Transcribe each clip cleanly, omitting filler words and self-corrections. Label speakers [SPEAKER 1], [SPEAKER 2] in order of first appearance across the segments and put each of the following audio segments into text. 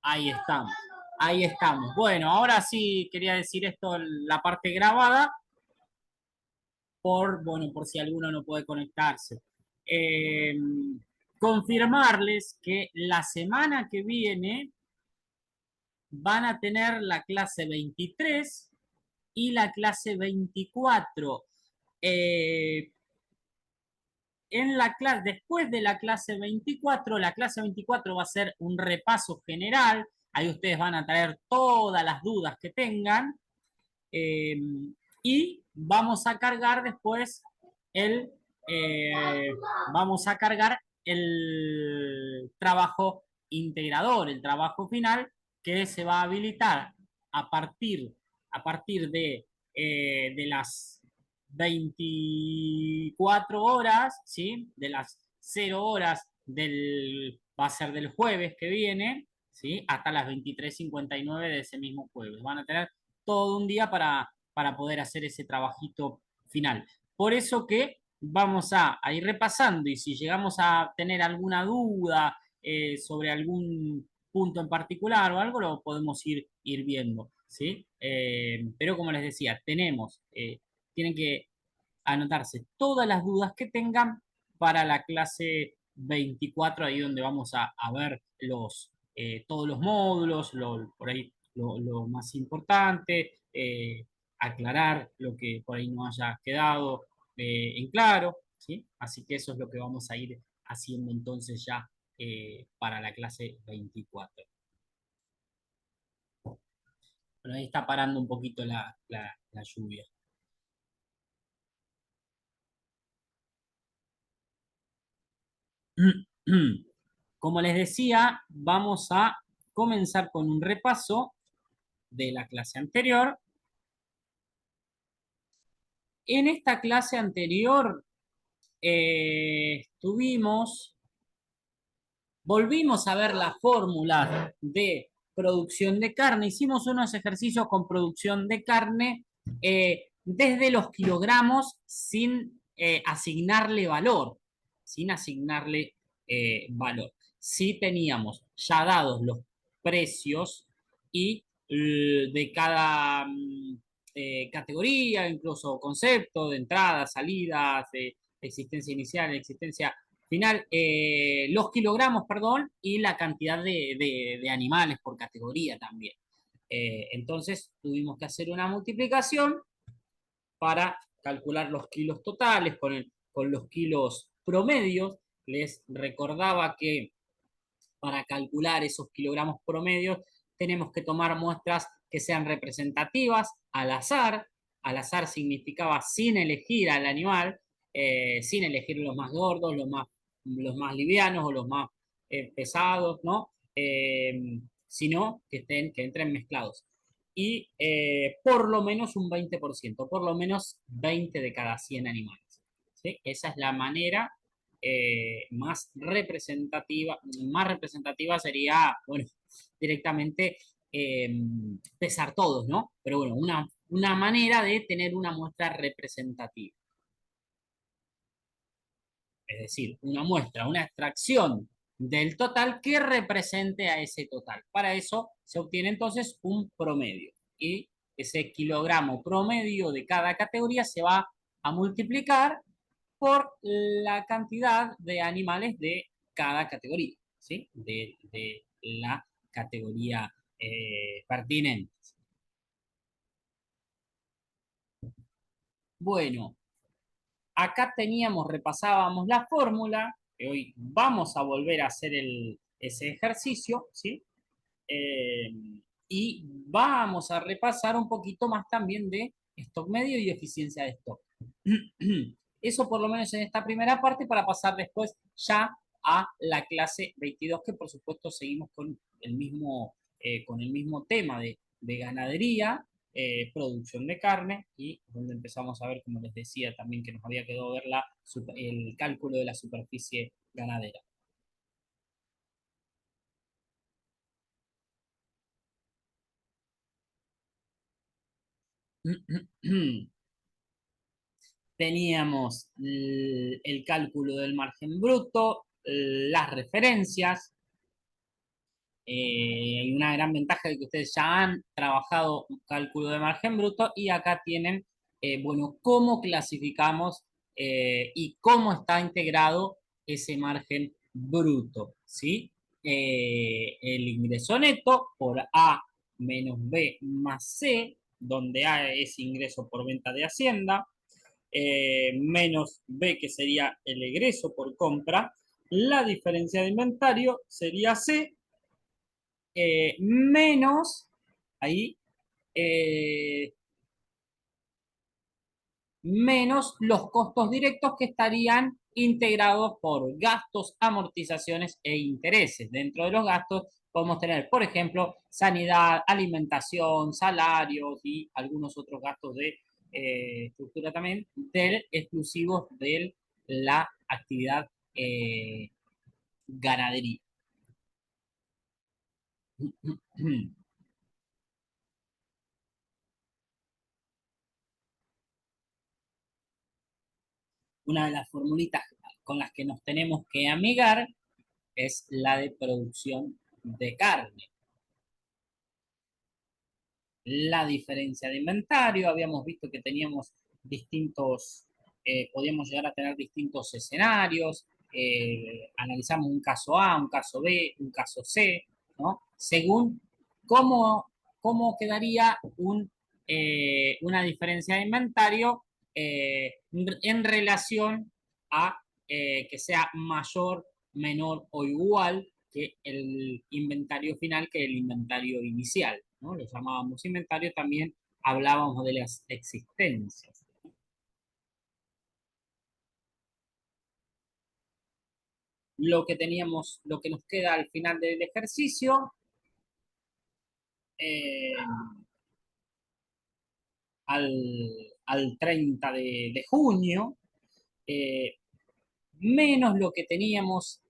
[SPEAKER 1] Ahí estamos. Ahí estamos. Bueno, ahora sí quería decir esto, la parte grabada, bueno, por si alguno no puede conectarse. Eh, Confirmarles que la semana que viene van a tener la clase 23 y la clase 24. Eh, Después de la clase 24 va a ser un repaso general. Ahí ustedes van a traer todas las dudas que tengan. eh, y vamos a cargar después el, eh, vamos a cargar el trabajo integrador, el trabajo final que se va a habilitar a partir, a partir de las 24 horas, ¿sí? De las 0 horas va a ser del jueves que viene, ¿sí? Hasta las 23:59 de ese mismo jueves. Van a tener todo un día para poder hacer ese trabajito final. Por eso que vamos a ir repasando y si llegamos a tener alguna duda sobre algún punto en particular o algo, lo podemos ir viendo, ¿sí? Pero como les decía, tienen que anotarse todas las dudas que tengan para la clase 24, ahí donde vamos a ver todos los módulos, por ahí lo más importante, aclarar lo que por ahí no haya quedado en claro, ¿sí? Así que eso es lo que vamos a ir haciendo entonces ya para la clase 24. Bueno, ahí está parando un poquito la lluvia. Como les decía, vamos a comenzar con un repaso de la clase anterior. En esta clase anterior volvimos a ver la fórmula de producción de carne. Hicimos unos ejercicios con producción de carne desde los kilogramos sin asignarle valor, sin asignarle valor. Sí teníamos ya dados los precios y de cada categoría, incluso concepto de entradas, salidas, de existencia inicial, existencia final, los kilogramos, perdón, y la cantidad de animales por categoría también. Entonces tuvimos que hacer una multiplicación para calcular los kilos totales con los kilos promedios. Les recordaba que para calcular esos kilogramos promedios tenemos que tomar muestras que sean representativas al azar. Al azar significaba sin elegir al animal, sin elegir los más gordos, los más livianos o los más pesados, ¿no? Sino que entren mezclados. Y por lo menos un 20%, por lo menos 20 de cada 100 animales. ¿Sí? Esa es la manera más representativa sería, bueno, directamente pesar todos, ¿no? Pero bueno, una manera de tener una muestra representativa. Es decir, una muestra, una extracción del total que represente a ese total. Para eso se obtiene entonces un promedio. Y ese kilogramo promedio de cada categoría se va a multiplicar por la cantidad de animales de cada categoría, ¿sí? De la categoría pertinente. Bueno, acá repasábamos la fórmula, que hoy vamos a volver a hacer ese ejercicio, ¿sí? Eh, y vamos a repasar un poquito más también de stock medio y eficiencia de stock. Eso por lo menos en esta primera parte para pasar después ya a la clase 22, que por supuesto seguimos con el mismo tema de ganadería, producción de carne y donde empezamos a ver, como les decía también, que nos había quedado ver el cálculo de la superficie ganadera. Teníamos el cálculo del margen bruto, las referencias, Hay una gran ventaja de que ustedes ya han trabajado un cálculo de margen bruto y acá tienen, bueno, cómo clasificamos y cómo está integrado ese margen bruto, ¿sí? El ingreso neto por A menos B más C, donde A es ingreso por venta de Hacienda, menos B, que sería el egreso por compra. La diferencia de inventario sería C, menos, ahí, eh, menos los costos directos que estarían integrados por gastos, amortizaciones e intereses. Dentro de los gastos podemos tener, por ejemplo, sanidad, alimentación, salarios y algunos otros gastos de estructura también exclusivos de la actividad ganadería. Una de las formulitas con las que nos tenemos que amigar es la de producción de carne. La diferencia de inventario, habíamos visto que teníamos distintos, podíamos llegar a tener distintos escenarios, analizamos un caso A, un caso B, un caso C, ¿no? Según cómo, cómo quedaría una diferencia de inventario en relación a que sea mayor, menor o igual que el inventario final, que el inventario inicial, ¿no? Lo llamábamos inventario, también hablábamos de las existencias. Lo que teníamos, lo que nos queda al final del ejercicio, eh, al, al 30 de junio, eh, menos lo que teníamos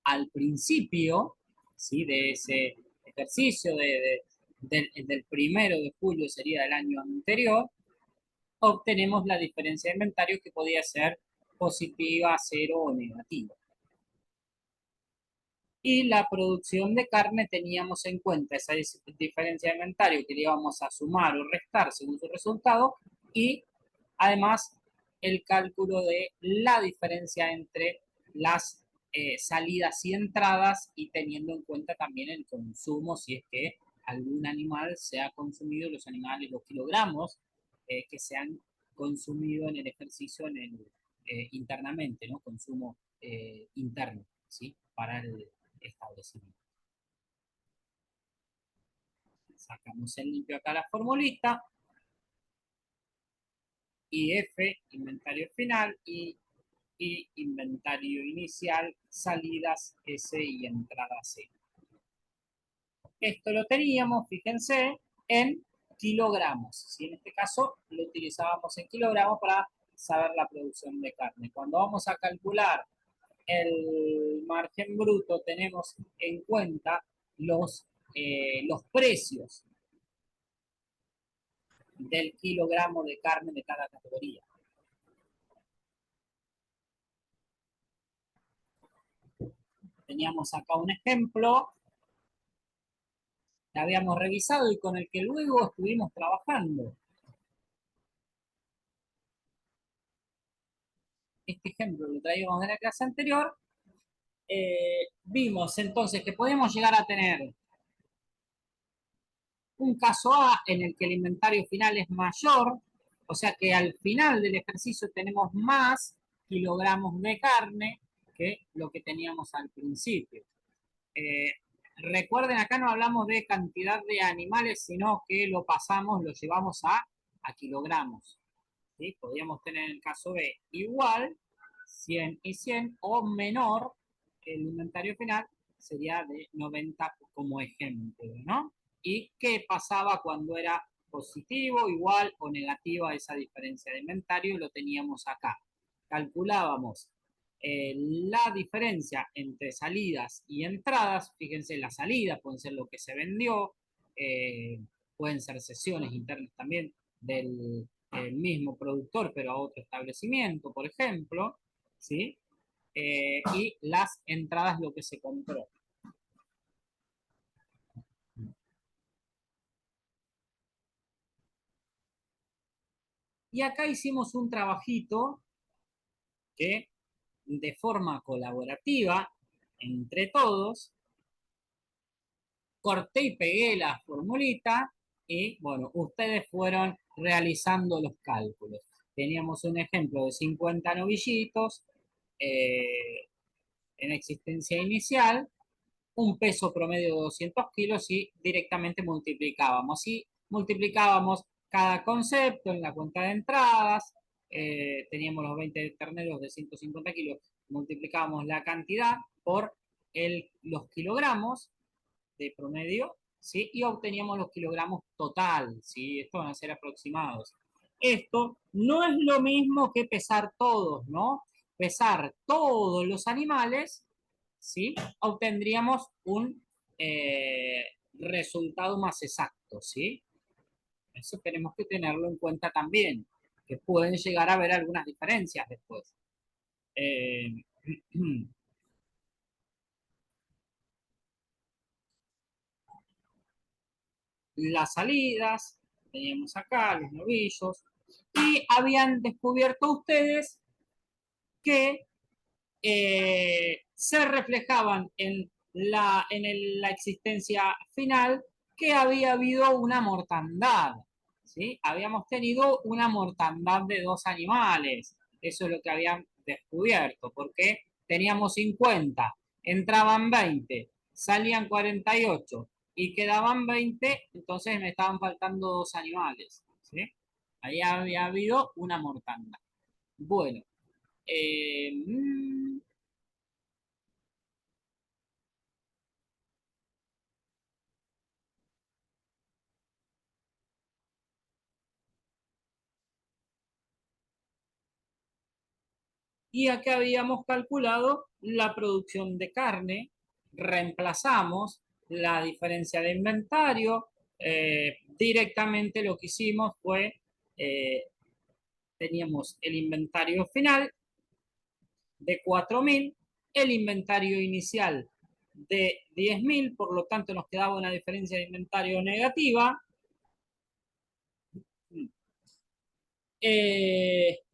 [SPEAKER 1] al principio, ¿sí? De ese ejercicio del 1 de julio, sería del año anterior, obtenemos la diferencia de inventario, que podía ser positiva, cero o negativa. Y la producción de carne, teníamos en cuenta esa diferencia de inventario que le íbamos a sumar o restar según su resultado, y además el cálculo de la diferencia entre las salidas y entradas, y teniendo en cuenta también el consumo, si es que algún animal se ha consumido, los animales, los kilogramos que se han consumido en el ejercicio, internamente, ¿no? Consumo interno, ¿sí? Para el establecimiento. Sacamos en limpio acá la formulita. IF, inventario final, y inventario inicial, salidas S y entrada C. Esto lo teníamos, fíjense, en kilogramos. ¿Sí? En este caso lo utilizábamos en kilogramos para saber la producción de carne. Cuando vamos a calcular el margen bruto, tenemos en cuenta los precios del kilogramo de carne de cada categoría. Teníamos acá un ejemplo que habíamos revisado y con el que luego estuvimos trabajando. Este ejemplo lo traíamos de la clase anterior. Vimos entonces que podemos llegar a tener un caso A en el que el inventario final es mayor, o sea que al final del ejercicio tenemos más kilogramos de carne que lo que teníamos al principio. Eh, Recuerden, acá no hablamos de cantidad de animales, sino que lo pasamos, lo llevamos a kilogramos. ¿Sí? Podríamos tener en el caso B igual, 100 y 100, o menor, el inventario final sería de 90 como ejemplo, ¿no? ¿Y qué pasaba cuando era positivo, igual o negativa esa diferencia de inventario? Lo teníamos acá. Calculábamos la diferencia entre salidas y entradas. Fíjense, las salidas pueden ser lo que se vendió, pueden ser sesiones internas también del mismo productor, pero a otro establecimiento, por ejemplo, ¿sí? Y las entradas, lo que se compró. Y acá hicimos un trabajito que de forma colaborativa, entre todos, corté y pegué la formulita y bueno, ustedes fueron realizando los cálculos. Teníamos un ejemplo de 50 novillitos eh, en existencia inicial, un peso promedio de 200 kilos y directamente multiplicábamos. Y multiplicábamos cada concepto en la cuenta de entradas, teníamos los 20 terneros de 150 kilos, multiplicábamos la cantidad por los kilogramos de promedio, ¿sí? Y obteníamos los kilogramos total, ¿sí? Estos van a ser aproximados. Esto no es lo mismo que pesar todos, ¿no? Pesar todos los animales, ¿sí? Obtendríamos un resultado más exacto, ¿sí? Eso tenemos que tenerlo en cuenta también, que pueden llegar a haber algunas diferencias después. Eh, las salidas, teníamos acá los novillos, y habían descubierto ustedes que se reflejaban en la existencia final que había habido una mortandad. ¿Sí? Habíamos tenido una mortandad de dos animales. Eso es lo que habían descubierto, porque teníamos 50, entraban 20, salían 48 y quedaban 20, entonces me estaban faltando dos animales. ¿Sí? Ahí había habido una mortandad. Bueno, eh, y acá habíamos calculado la producción de carne, reemplazamos la diferencia de inventario, directamente lo que hicimos fue, eh, teníamos el inventario final de 4.000, el inventario inicial de 10.000, por lo tanto nos quedaba una diferencia de inventario negativa.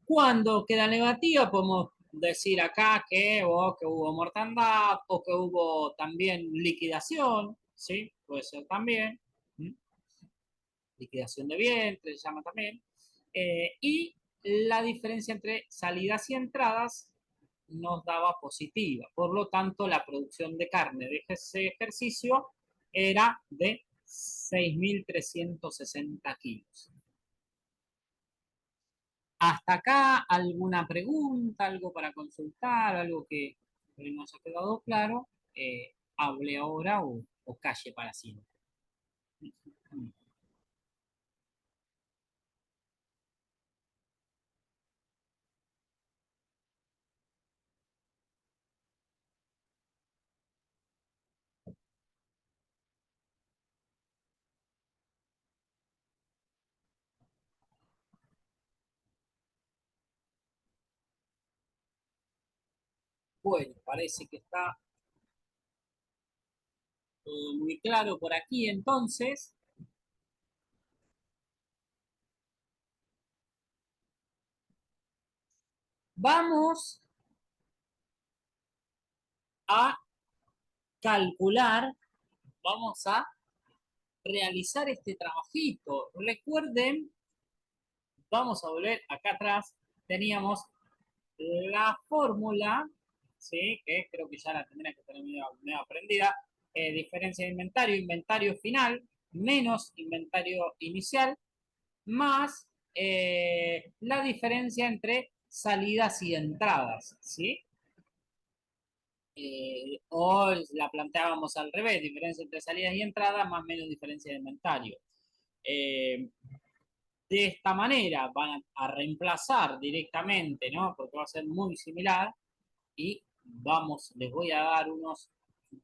[SPEAKER 1] Cuando queda negativa, podemos decir acá que hubo mortandad o que hubo también liquidación, ¿sí? Puede ser también. ¿Mm? Liquidación de vientre, se llama también. Y la diferencia entre salidas y entradas nos daba positiva. Por lo tanto, la producción de carne de ese ejercicio era de 6.360 kilos. Hasta acá, ¿alguna pregunta, algo para consultar, algo que no haya quedado claro? Hable ahora o calle para siempre. Bueno, parece que está todo muy claro por aquí, entonces vamos a calcular, vamos a realizar este trabajito. Recuerden, vamos a volver acá atrás, teníamos la fórmula, ¿sí? Que creo que ya la tendría que tener medio aprendida, diferencia de inventario, inventario final, menos inventario inicial, más la diferencia entre salidas y entradas, ¿sí? O la planteábamos al revés, diferencia entre salidas y entradas más menos diferencia de inventario. Eh, de esta manera van a reemplazar directamente, ¿no? Porque va a ser muy similar y vamos, les voy a dar unos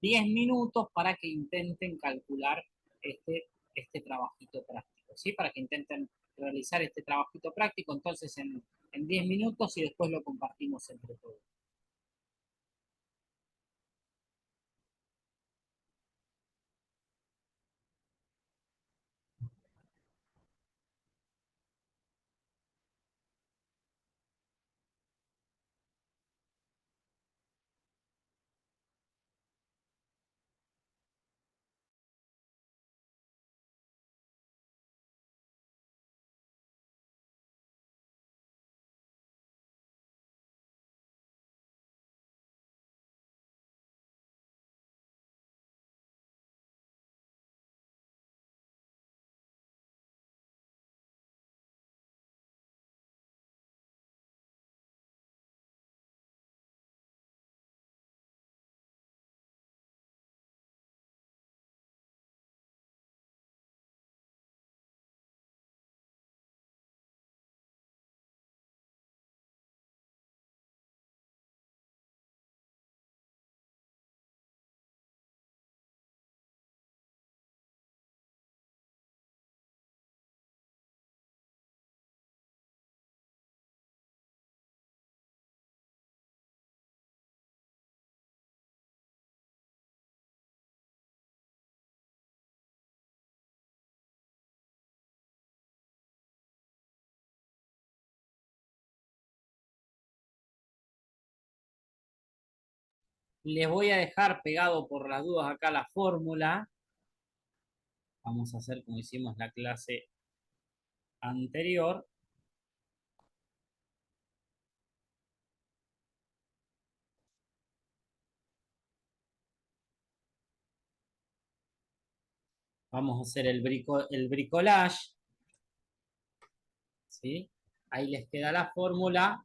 [SPEAKER 1] 10 minutos para que intenten calcular este trabajito práctico, ¿sí? Para que intenten realizar este trabajito práctico, entonces en 10 minutos y después lo compartimos entre todos. Les voy a dejar pegado por las dudas acá la fórmula. Vamos a hacer como hicimos la clase anterior. Vamos a hacer el bricolage, ¿sí? Ahí les queda la fórmula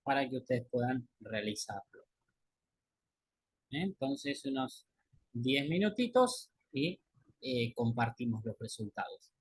[SPEAKER 1] para que ustedes puedan realizarlo. Entonces, unos 10 minutitos y compartimos los resultados.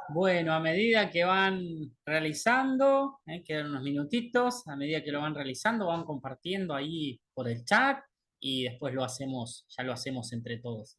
[SPEAKER 1] Bueno, a medida que van realizando, quedan unos minutitos, a medida que lo van realizando, van compartiendo ahí por el chat y después lo hacemos, ya lo hacemos entre todos.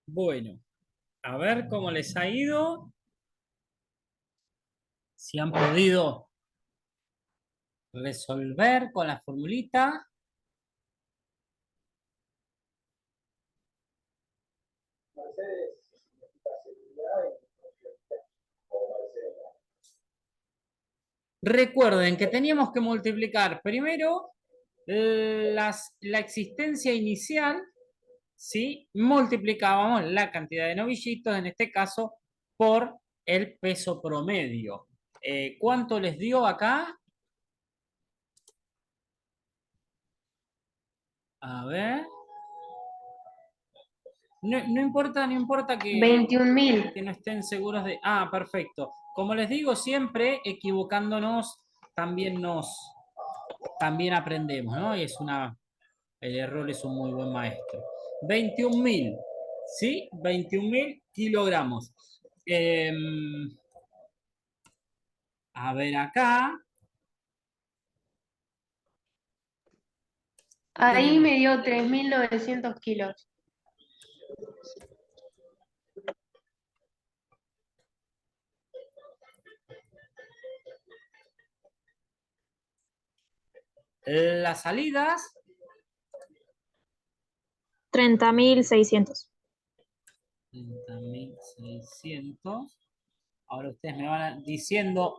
[SPEAKER 1] Bueno, a ver cómo les ha ido, si han podido resolver con la formulita. Recuerden que teníamos que multiplicar primero la existencia inicial, ¿sí? Multiplicábamos la cantidad de novillitos, en este caso, por el peso promedio. ¿Cuánto les dio acá? A ver. No importa, no importa
[SPEAKER 2] 21.000.
[SPEAKER 1] que no estén seguros de... Ah, perfecto. Como les digo, siempre equivocándonos también también aprendemos, ¿no? Y el error es un muy buen maestro. 21.000, ¿sí? 21.000 kilogramos. A ver acá.
[SPEAKER 2] Ahí
[SPEAKER 1] Tenemos
[SPEAKER 2] me dio 3.900 kilos.
[SPEAKER 1] las salidas.
[SPEAKER 3] 30.600.
[SPEAKER 1] 30.600. Ahora ustedes me van diciendo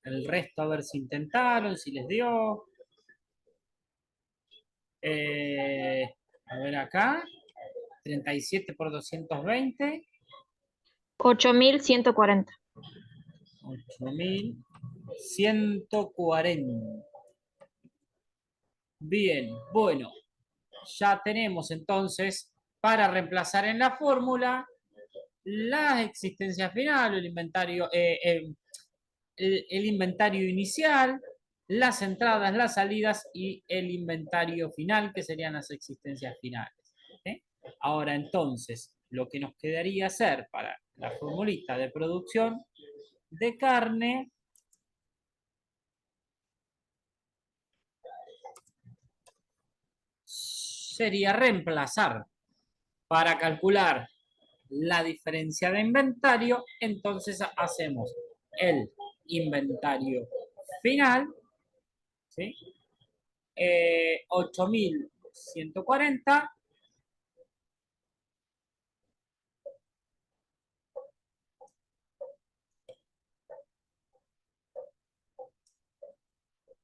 [SPEAKER 1] el resto, a ver si intentaron, si les dio. A ver acá. 37 por 220.
[SPEAKER 3] 8.140.
[SPEAKER 1] 8.140. Bien, bueno. Ya tenemos entonces para reemplazar en la fórmula la existencia final, el inventario inicial, las entradas, las salidas y el inventario final, que serían las existencias finales. ¿Eh? Ahora entonces, lo que nos quedaría hacer para la formulita de producción de carne sería reemplazar para calcular la diferencia de inventario, entonces hacemos el inventario final, ¿sí? 8.140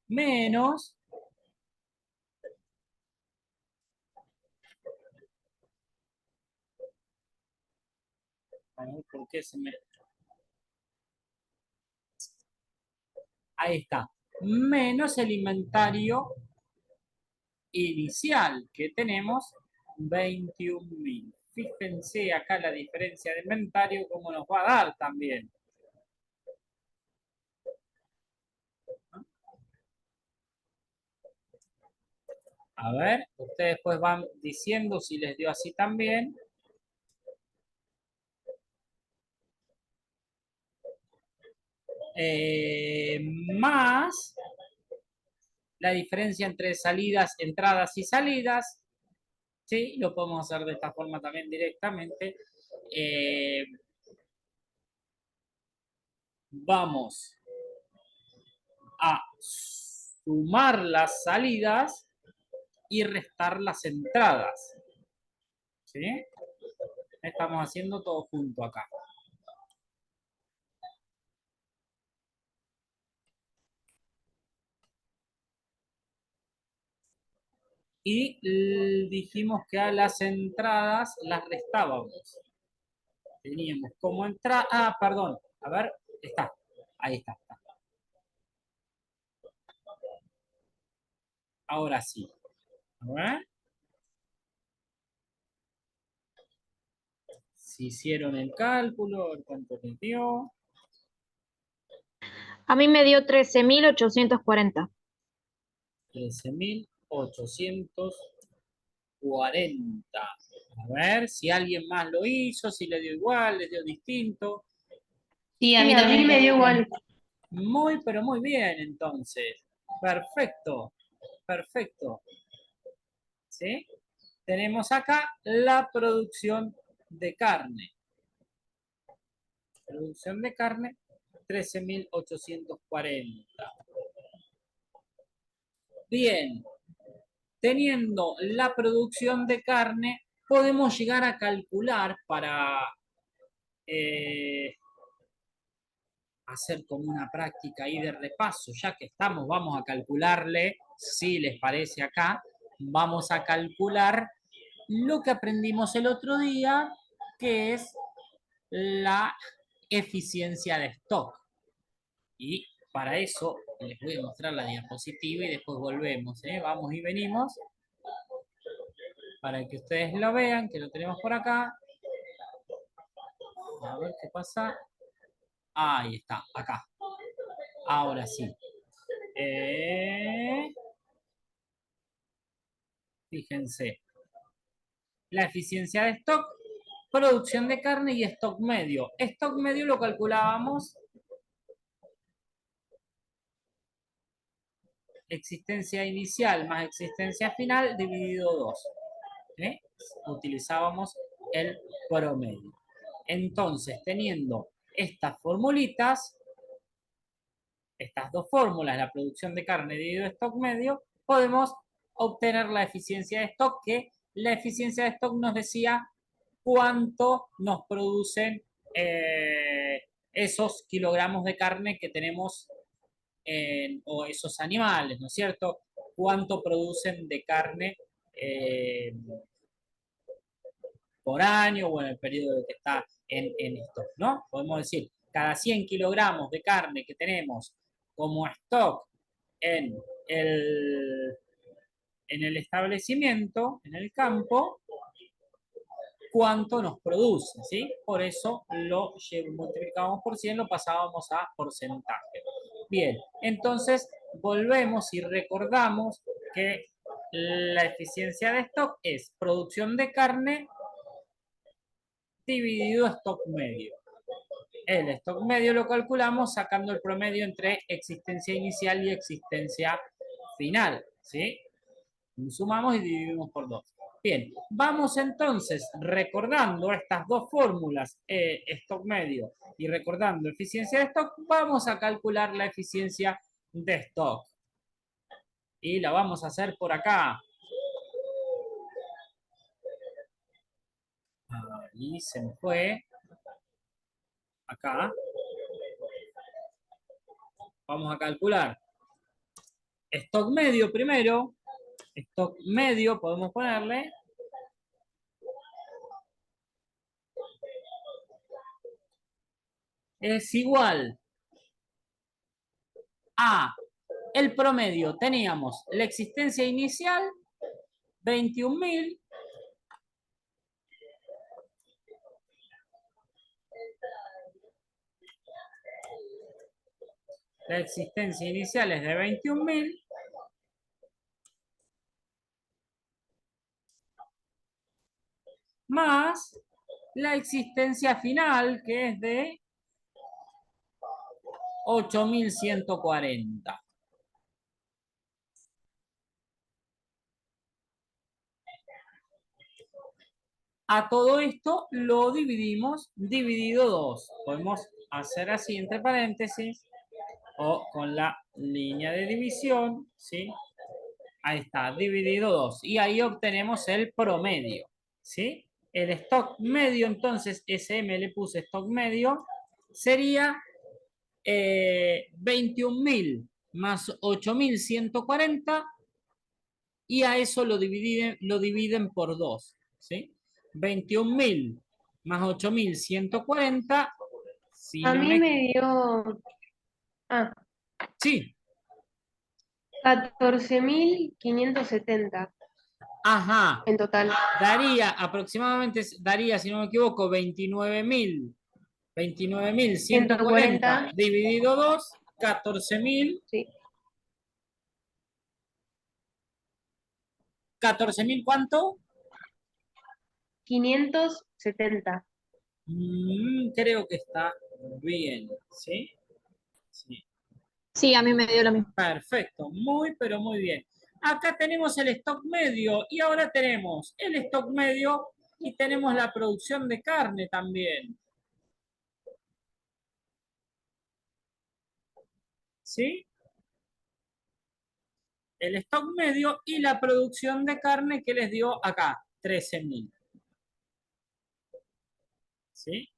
[SPEAKER 1] menos ver por qué se me... Ahí está. Menos el inventario inicial que tenemos, 21.000. Fíjense acá la diferencia de inventario, cómo nos va a dar también. A ver, ustedes después van diciendo si les dio así también. Más la diferencia entre salidas, entradas y salidas. Sí, lo podemos hacer de esta forma también directamente. Vamos a sumar las salidas y restar las entradas. ¿Sí? Estamos haciendo todo junto acá. Y dijimos que a las entradas las restábamos. Teníamos como entrada... Ah, perdón. A ver, está. Ahí está. Ahora sí. A ver. Si hicieron el cálculo, cuánto les dio.
[SPEAKER 3] A mí me dio 13.840.
[SPEAKER 1] 13.840. A ver si alguien más lo hizo, si le dio igual, le dio distinto.
[SPEAKER 2] Sí, a mí me dio igual.
[SPEAKER 1] Muy, pero muy bien, entonces. Perfecto, perfecto. ¿Sí? Tenemos acá la producción de carne. Producción de carne, 13.840. Bien, teniendo la producción de carne, podemos llegar a calcular para hacer como una práctica ahí de repaso, ya que estamos, vamos a calcularle, si les parece acá, vamos a calcular lo que aprendimos el otro día, que es la eficiencia de stock. Y para eso les voy a mostrar la diapositiva y después volvemos, ¿eh? Vamos y venimos para que ustedes lo vean, que lo tenemos por acá. A ver qué pasa. Ahí está, acá. Ahora sí. Fíjense. La eficiencia de stock, producción de carne y stock medio. Stock medio lo calculábamos. Existencia inicial más existencia final dividido 2. ¿Eh? Utilizábamos el promedio. Entonces, teniendo estas formulitas, estas dos fórmulas, la producción de carne dividido stock medio, podemos obtener la eficiencia de stock, que la eficiencia de stock nos decía cuánto nos producen esos kilogramos de carne que tenemos o esos animales, ¿no es cierto? Cuánto producen de carne por año o en el periodo que está en stock, ¿no? Podemos decir, cada 100 kilogramos de carne que tenemos como stock en el, en el establecimiento, en el campo, cuánto nos produce, ¿sí? Por eso lo multiplicábamos por 100, lo pasábamos a porcentaje. Bien, entonces volvemos y recordamos que la eficiencia de stock es producción de carne dividido stock medio. El stock medio lo calculamos sacando el promedio entre existencia inicial y existencia final, ¿sí? Sumamos y dividimos por 2. Bien, vamos entonces recordando estas dos fórmulas, stock medio y recordando eficiencia de stock, vamos a calcular la eficiencia de stock. Y la vamos a hacer por acá. Ahí se me fue. Acá. Vamos a calcular stock medio primero. Stock medio podemos ponerle. es igual a el promedio. Teníamos la existencia inicial, 21.000. La existencia inicial es de 21.000. Más la existencia final, que es de 8.140. A todo esto lo dividimos dividido 2. Podemos hacer así entre paréntesis o con la línea de división, ¿sí? Ahí está, dividido 2. Y ahí obtenemos el promedio, ¿sí? El stock medio, entonces, SM le puse stock medio, sería 21.000 más 8.140 y a eso lo dividen por 2, ¿sí? 21.000 más 8.140, si
[SPEAKER 2] A
[SPEAKER 1] no
[SPEAKER 2] mí
[SPEAKER 1] me...
[SPEAKER 2] me dio
[SPEAKER 1] Sí,
[SPEAKER 2] 14.570
[SPEAKER 1] ajá,
[SPEAKER 2] en total.
[SPEAKER 1] daría aproximadamente, daría, si no me equivoco, 29.140
[SPEAKER 2] 140,
[SPEAKER 1] dividido 2, 14.000.
[SPEAKER 2] sí.
[SPEAKER 1] ¿14.000 cuánto?
[SPEAKER 2] 570.
[SPEAKER 1] Creo que está bien, ¿sí? Sí.
[SPEAKER 3] Sí, a mí me dio lo mismo.
[SPEAKER 1] Perfecto, muy, pero muy bien. Acá tenemos el stock medio y ahora tenemos el stock medio y tenemos la producción de carne también. ¿Sí? El stock medio y la producción de carne que les dio acá, 13.000. ¿Sí?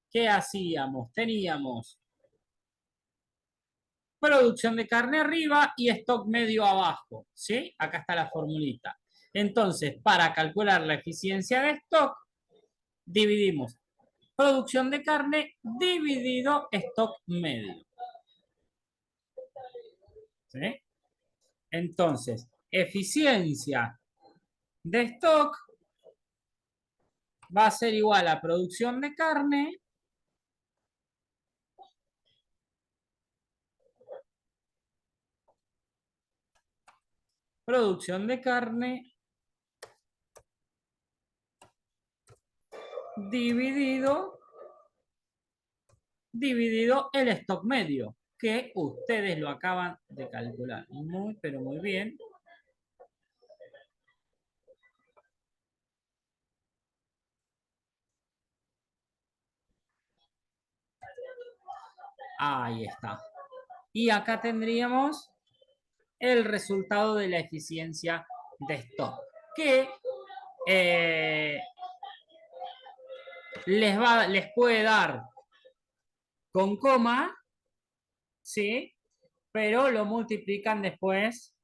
[SPEAKER 1] ¿Qué hacíamos? Teníamos producción de carne arriba y stock medio abajo, ¿sí? Acá está la formulita. Entonces, para calcular la eficiencia de stock, dividimos producción de carne dividido stock medio, ¿sí? Entonces, eficiencia de stock va a ser igual a producción de carne dividido el stock medio, que ustedes lo acaban de calcular. Muy, pero muy bien. Ahí está. Y acá tendríamos el resultado de la eficiencia de stock, que les puede dar con coma, ¿sí? Pero lo multiplican después,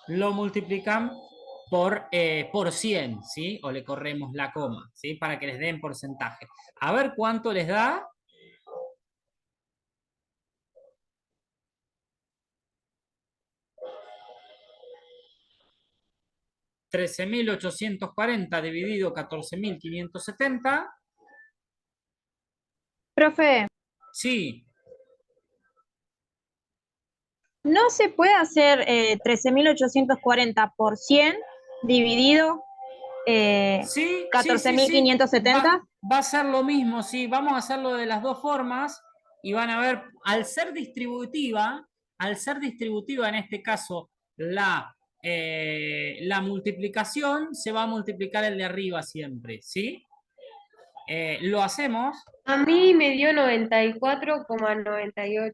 [SPEAKER 1] lo multiplican por 100, ¿sí? O le corremos la coma, ¿sí? Para que les den porcentaje. A ver cuánto les da. 13.840 dividido 14.570.
[SPEAKER 3] Profe,
[SPEAKER 1] Sí,
[SPEAKER 3] ¿no se puede hacer 13.840 por 100 dividido
[SPEAKER 1] sí, sí,
[SPEAKER 3] catorce
[SPEAKER 1] sí,
[SPEAKER 3] mil
[SPEAKER 1] sí.
[SPEAKER 3] quinientos setenta?
[SPEAKER 1] Va a ser lo mismo, sí. Vamos a hacerlo de las dos formas y van a ver, al ser distributiva en este caso la multiplicación, se va a multiplicar el de arriba siempre, ¿sí? Lo hacemos
[SPEAKER 2] A mí me dio 94,98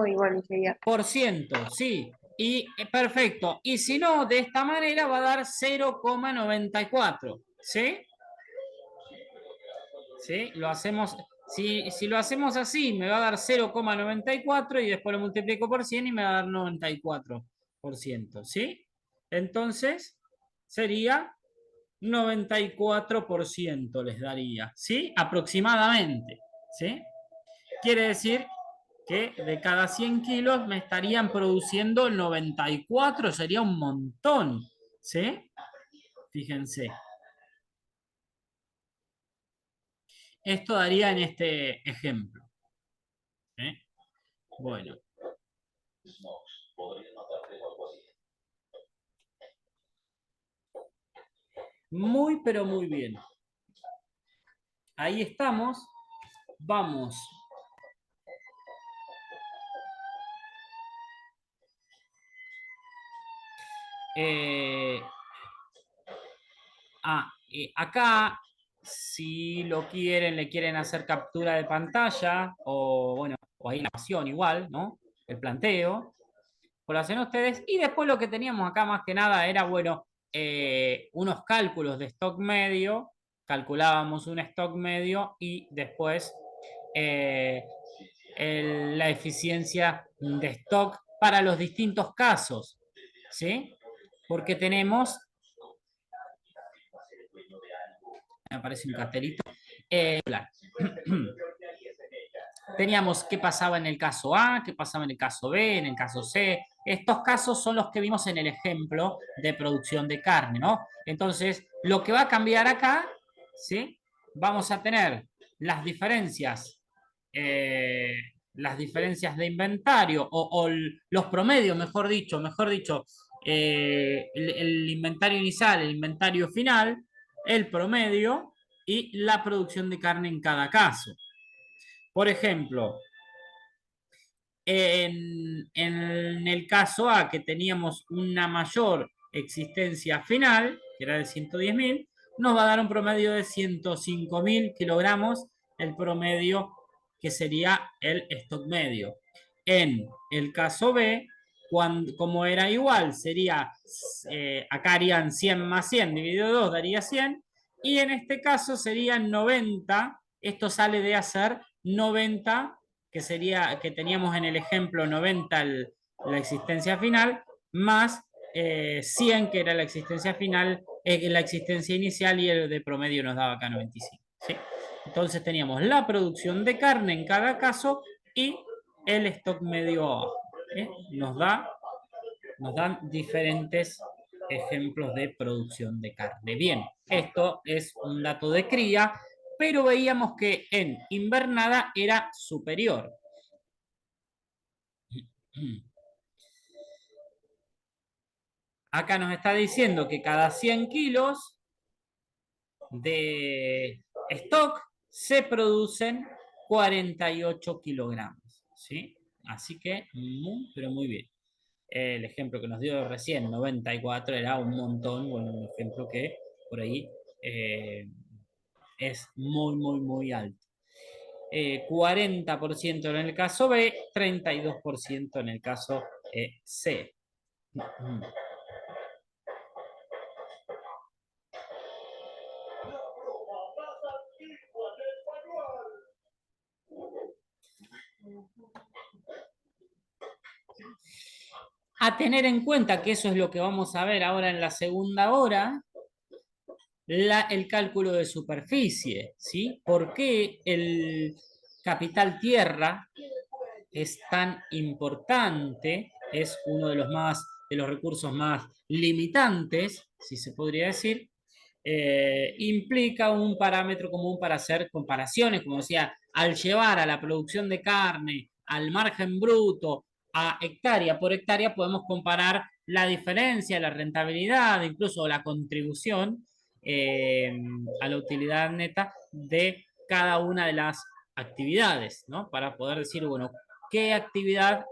[SPEAKER 2] y bueno, sería.
[SPEAKER 1] por ciento, sí. Y perfecto. Y si no, de esta manera va a dar 0,94, ¿sí? ¿Sí? Lo hacemos, si lo hacemos así, me va a dar 0,94 y después lo multiplico por 100 y me va a dar 94%, ¿sí? Entonces, sería 94% les daría, ¿sí? Aproximadamente, ¿sí? Quiere decir que de cada 100 kilos me estarían produciendo 94, sería un montón, ¿sí? Fíjense. Esto daría en este ejemplo. ¿Eh? Bueno. Muy, pero muy bien. Ahí estamos. Vamos. Eh, acá, si lo quieren, le quieren hacer captura de pantalla, o bueno, o ahí la pasión igual, ¿no? El planteo, pues lo hacen ustedes. Y después lo que teníamos acá más que nada era, bueno, unos cálculos de stock medio, calculábamos un stock medio y después la eficiencia de stock para los distintos casos, ¿sí? Porque tenemos, me aparece un cartelito, claro. Teníamos qué pasaba en el caso A, qué pasaba en el caso B, en el caso C. Estos casos son los que vimos en el ejemplo de producción de carne, ¿no? Entonces, lo que va a cambiar acá, ¿sí? Vamos a tener las diferencias, de inventario o los promedios, mejor dicho, el inventario inicial, el inventario final, el promedio y la producción de carne en cada caso. Por ejemplo, en el caso A, que teníamos una mayor existencia final, que era de 110.000, nos va a dar un promedio de 105.000 kilogramos, el promedio que sería el stock medio. En el caso B, como era igual, sería, acá harían 100 más 100 dividido 2 daría 100, y en este caso serían 90, esto sale de hacer 90 que sería que teníamos en el ejemplo 90 la existencia final, más 100 que era la existencia final, la existencia inicial y el de promedio nos daba acá 95. ¿Sí? Entonces teníamos la producción de carne en cada caso y el stock medio abajo. ¿Eh? Nos dan diferentes ejemplos de producción de carne. Bien, esto es un dato de cría, pero veíamos que en invernada era superior. Acá nos está diciendo que cada 100 kilos de stock se producen 48 kilogramos. ¿Sí? Así que muy, pero muy bien. El ejemplo que nos dio recién, 94, era un montón, bueno, un ejemplo que por ahí es muy, muy, muy alto. 40% en el caso B, 32% en el caso C. A tener en cuenta que eso es lo que vamos a ver ahora en la segunda hora, el cálculo de superficie, ¿sí? ¿Por qué el capital tierra es tan importante? Es uno de los recursos más limitantes, si se podría decir. Implica un parámetro común para hacer comparaciones, como decía, al llevar a la producción de carne, al margen bruto, a hectárea por hectárea, podemos comparar la diferencia, la rentabilidad, incluso la contribución a la utilidad neta de cada una de las actividades, ¿no? Para poder decir, bueno, qué actividad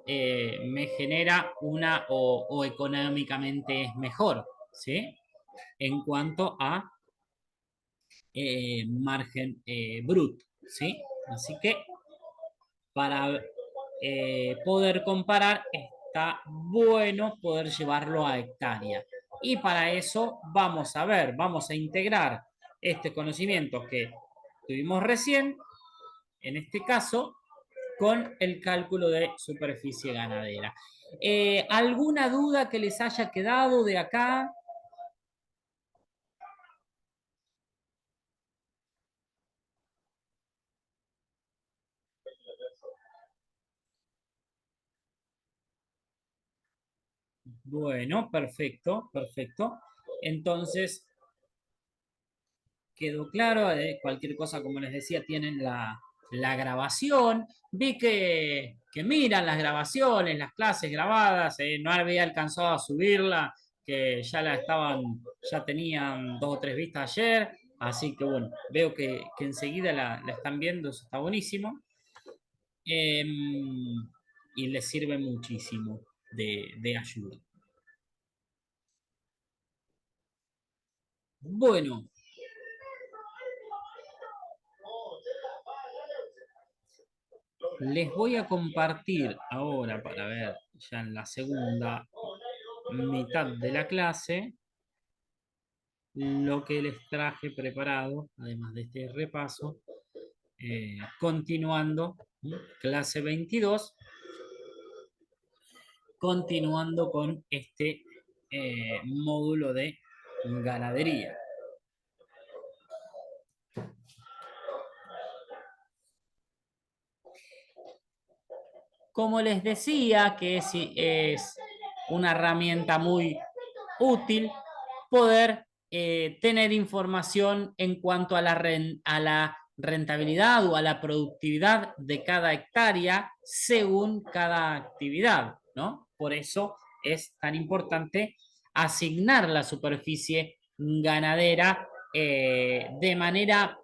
[SPEAKER 1] me genera una o económicamente es mejor, ¿sí? En cuanto a margen bruto, ¿sí? Así que para poder comparar está bueno poder llevarlo a hectárea. Y para eso vamos a integrar este conocimiento que tuvimos recién, en este caso, con el cálculo de superficie ganadera. ¿Alguna duda que les haya quedado de acá? Bueno, perfecto, perfecto. Entonces, quedó claro. Cualquier cosa, como les decía, tienen la grabación. Vi que miran las grabaciones, las clases grabadas. No había alcanzado a subirla, que ya ya tenían 2 o 3 vistas ayer. Así que bueno, veo que enseguida la están viendo, eso está buenísimo. Y les sirve muchísimo de ayuda. Bueno, les voy a compartir ahora para ver ya en la segunda mitad de la clase lo que les traje preparado, además de este repaso, continuando, clase 22, continuando con este módulo de ganadería. Como les decía, que es una herramienta muy útil poder tener información en cuanto a a la rentabilidad o a la productividad de cada hectárea según cada actividad, ¿no? Por eso es tan importante asignar la superficie ganadera de manera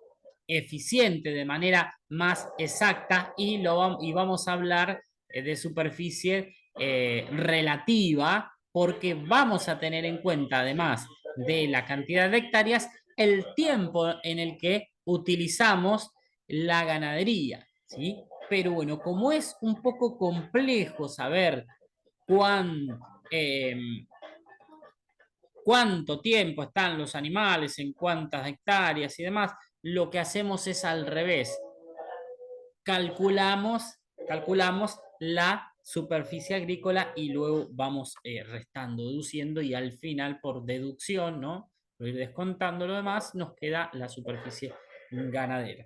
[SPEAKER 1] eficiente, de manera más exacta, y vamos a hablar de superficie relativa, porque vamos a tener en cuenta, además de la cantidad de hectáreas, el tiempo en el que utilizamos la ganadería, ¿sí? Pero bueno, como es un poco complejo saber cuán, eh, cuánto tiempo están los animales, en cuántas hectáreas y demás, lo que hacemos es al revés. Calculamos la superficie agrícola y luego vamos restando, deduciendo, y al final, por deducción, ¿no? Por ir descontando lo demás, nos queda la superficie ganadera.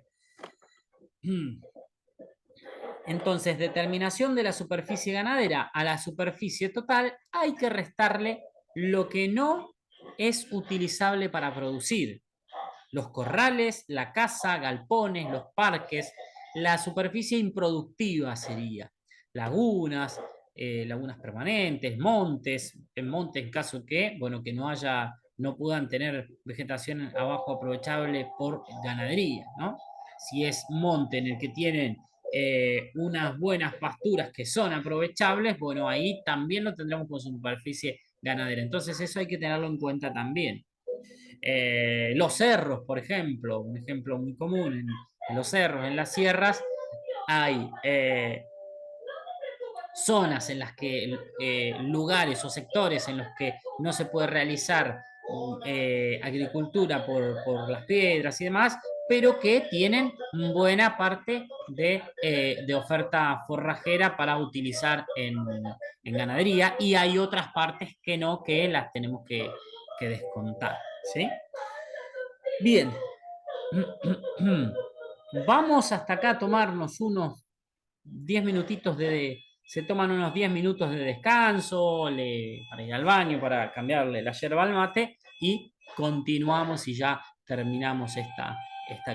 [SPEAKER 1] Entonces, determinación de la superficie ganadera. A la superficie total hay que restarle lo que no es utilizable para producir. Los corrales, la casa, galpones, los parques, la superficie improductiva sería. Lagunas, lagunas permanentes, montes, en caso que, bueno, que no puedan tener vegetación abajo aprovechable por ganadería, ¿no? Si es monte en el que tienen unas buenas pasturas que son aprovechables, bueno, ahí también lo tendremos con superficie ganadera. Entonces eso hay que tenerlo en cuenta también. Los cerros, por ejemplo, un ejemplo muy común en los cerros, en las sierras, hay zonas en las que, lugares o sectores en los que no se puede realizar agricultura por las piedras y demás, pero que tienen buena parte de oferta forrajera para utilizar en ganadería, y hay otras partes que no, que las tenemos que descontar, ¿sí? Bien. Vamos hasta acá a tomarnos unos 10 minutitos se toman unos 10 minutos de descanso, para ir al baño, para cambiarle la yerba al mate, y continuamos y ya terminamos esta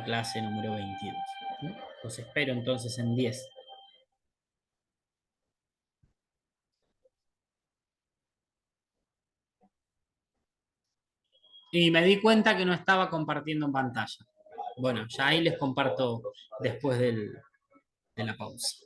[SPEAKER 1] clase número 22. Los espero entonces en 10. Y me di cuenta que no estaba compartiendo en pantalla. Bueno, ya ahí les comparto después de la pausa.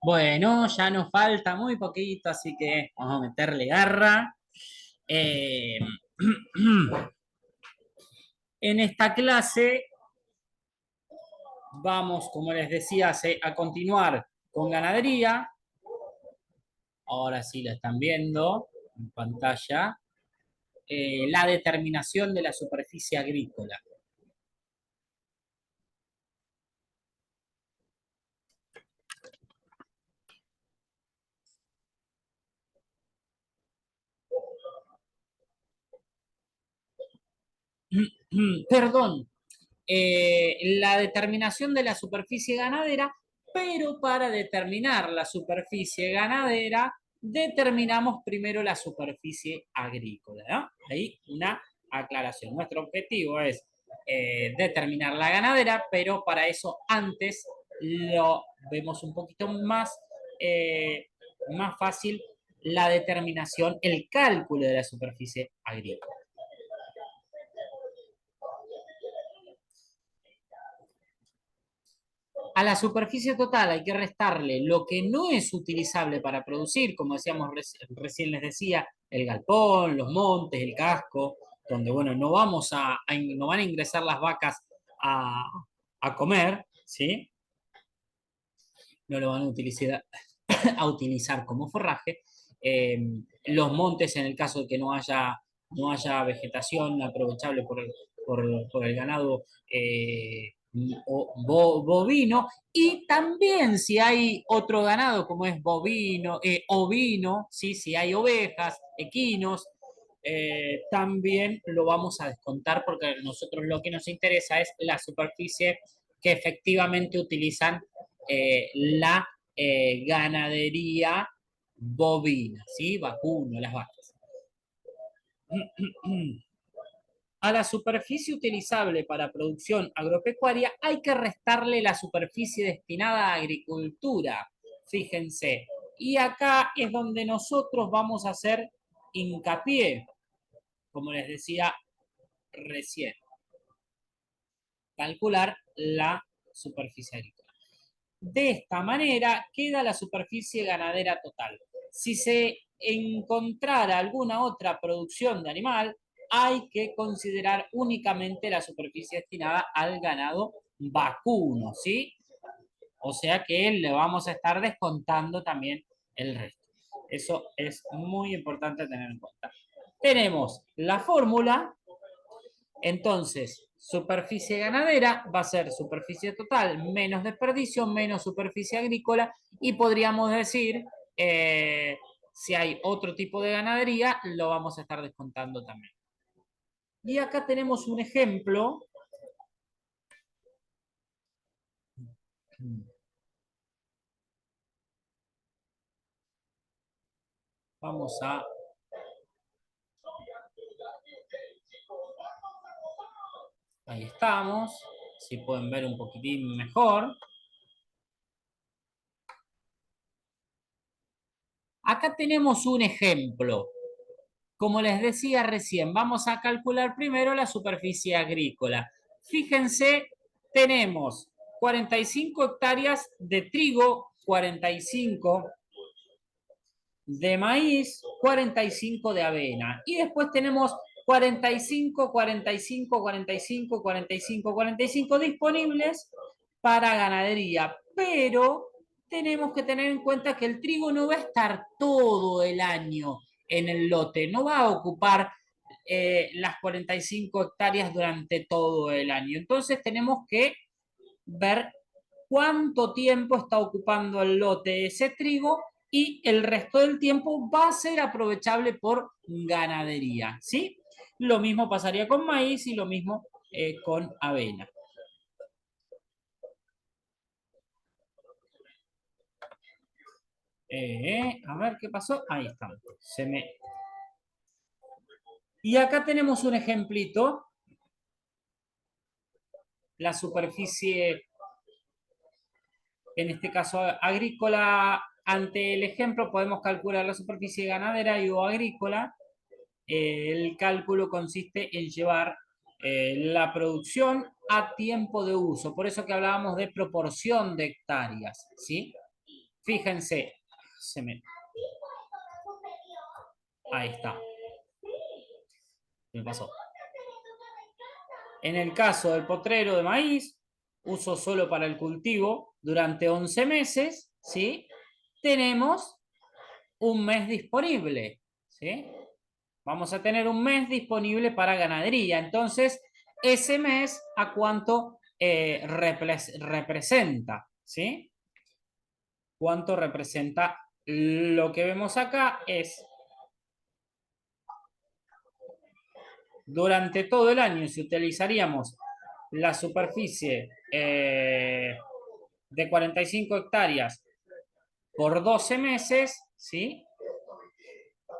[SPEAKER 1] Bueno, ya nos falta muy poquito, así que vamos a meterle garra. Eh, en esta clase vamos, como les decía, a continuar con ganadería. Ahora sí la están viendo en pantalla. La determinación de la superficie agrícola. Perdón, la determinación de la superficie ganadera, pero para determinar la superficie ganadera, determinamos primero la superficie agrícola, ¿no? Ahí una aclaración. Nuestro objetivo es determinar la ganadera, pero para eso antes lo vemos un poquito más fácil la determinación, el cálculo de la superficie agrícola. A la superficie total hay que restarle lo que no es utilizable para producir, como decíamos recién les decía, el galpón, los montes, el casco, donde bueno, no van a ingresar las vacas a, a comer, ¿sí? No lo van a utilizar como forraje. Eh, los montes, en el caso de que no haya vegetación aprovechable por el ganado bovino, y también si hay otro ganado como es ovino, ¿sí? Si hay ovejas, equinos, también lo vamos a descontar porque a nosotros lo que nos interesa es la superficie que efectivamente utilizan la ganadería bovina, ¿sí? Vacuno, las vacas. A la superficie utilizable para producción agropecuaria hay que restarle la superficie destinada a agricultura, fíjense. Y acá es donde nosotros vamos a hacer hincapié, como les decía recién, calcular la superficie agrícola. De esta manera queda la superficie ganadera total. Si se encontrara alguna otra producción de animal, hay que considerar únicamente la superficie destinada al ganado vacuno, ¿sí? O sea que le vamos a estar descontando también el resto. Eso es muy importante tener en cuenta. Tenemos la fórmula, entonces, superficie ganadera va a ser superficie total menos desperdicio menos superficie agrícola y podríamos decir, si hay otro tipo de ganadería, lo vamos a estar descontando también. Y acá tenemos un ejemplo. Vamos a... Ahí estamos. Si pueden ver un poquitín mejor. Acá tenemos un ejemplo. Como les decía recién, vamos a calcular primero la superficie agrícola. Fíjense, tenemos 45 hectáreas de trigo, 45 de maíz, 45 de avena. Y después tenemos 45, 45, 45, 45, 45 disponibles para ganadería. Pero tenemos que tener en cuenta que el trigo no va a estar todo el año en el lote, no va a ocupar las 45 hectáreas durante todo el año. Entonces tenemos que ver cuánto tiempo está ocupando el lote ese trigo y el resto del tiempo va a ser aprovechable por ganadería, ¿sí? Lo mismo pasaría con maíz y lo mismo con avena. A ver qué pasó. Ahí está. Y acá tenemos un ejemplito. La superficie, en este caso agrícola, ante el ejemplo podemos calcular la superficie ganadera y o agrícola. El cálculo consiste en llevar la producción a tiempo de uso. Por eso que hablábamos de proporción de hectáreas, ¿sí? fíjense, ahí está. Me pasó. En el caso del potrero de maíz, uso solo para el cultivo durante 11 meses, ¿sí? Tenemos un mes disponible, ¿sí? Vamos a tener un mes disponible para ganadería. Entonces, ese mes, ¿a cuánto representa? ¿Sí? ¿Cuánto representa? Lo que vemos acá es durante todo el año, si utilizaríamos la superficie de 45 hectáreas por 12 meses, ¿sí?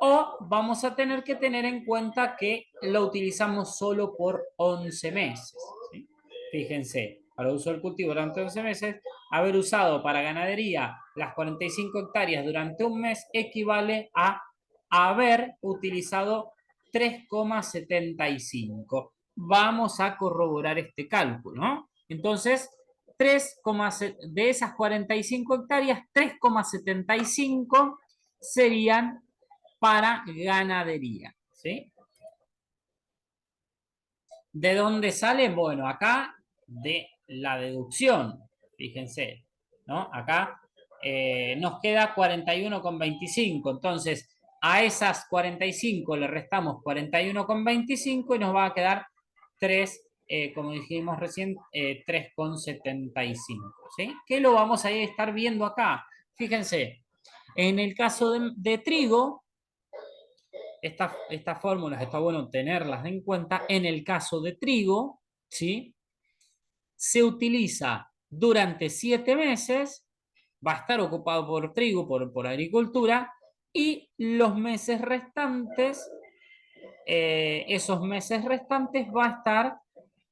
[SPEAKER 1] O vamos a tener que tener en cuenta que lo utilizamos solo por 11 meses, ¿sí? Fíjense, para uso del cultivo durante 11 meses, haber usado para ganadería las 45 hectáreas durante un mes equivale a haber utilizado 3,75. Vamos a corroborar este cálculo, ¿no? Entonces, de esas 45 hectáreas, 3,75 serían para ganadería, ¿sí? ¿De dónde sale? Bueno, acá de la deducción, fíjense, ¿no? Acá nos queda 41,25, entonces a esas 45 le restamos 41,25 y nos va a quedar 3, como dijimos recién, 3,75, ¿sí? Que lo vamos a estar viendo acá. Fíjense, en el caso de trigo, estas fórmulas está bueno tenerlas en cuenta. En el caso de trigo, ¿sí? Se utiliza durante 7 meses, va a estar ocupado por trigo, por agricultura, y los meses restantes, esos meses restantes va a estar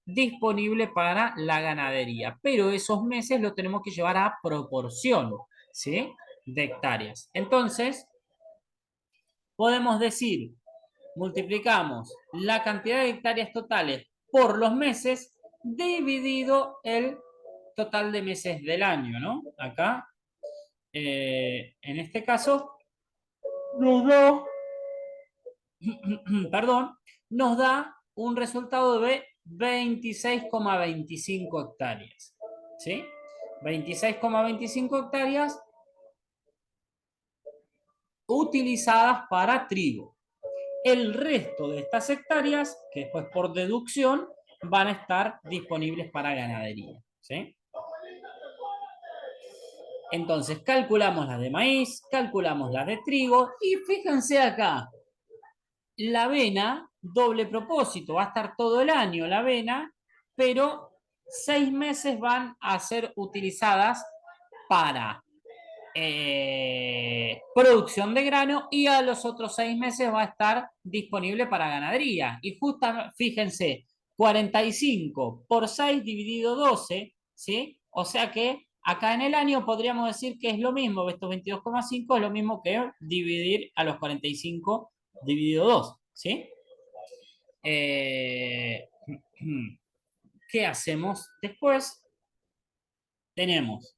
[SPEAKER 1] disponible para la ganadería, pero esos meses lo tenemos que llevar a proporción, ¿sí? De hectáreas. Entonces, podemos decir, multiplicamos la cantidad de hectáreas totales por los meses dividido el total de meses del año, ¿no? Acá, en este caso, nos da, perdón, nos da un resultado de 26,25 hectáreas, ¿sí? 26,25 hectáreas utilizadas para trigo. El resto de estas hectáreas, que después por deducción, van a estar disponibles para ganadería, ¿sí? Entonces, calculamos las de maíz, calculamos las de trigo y fíjense acá, la avena, doble propósito, va a estar todo el año la avena, pero 6 meses van a ser utilizadas para producción de grano y a los otros 6 meses va a estar disponible para ganadería. Y justamente, fíjense, 45 por 6 dividido 12, ¿sí? O sea que acá en el año podríamos decir que es lo mismo, estos 22,5 es lo mismo que dividir a los 45 dividido 2, ¿sí? ¿Qué hacemos después? Tenemos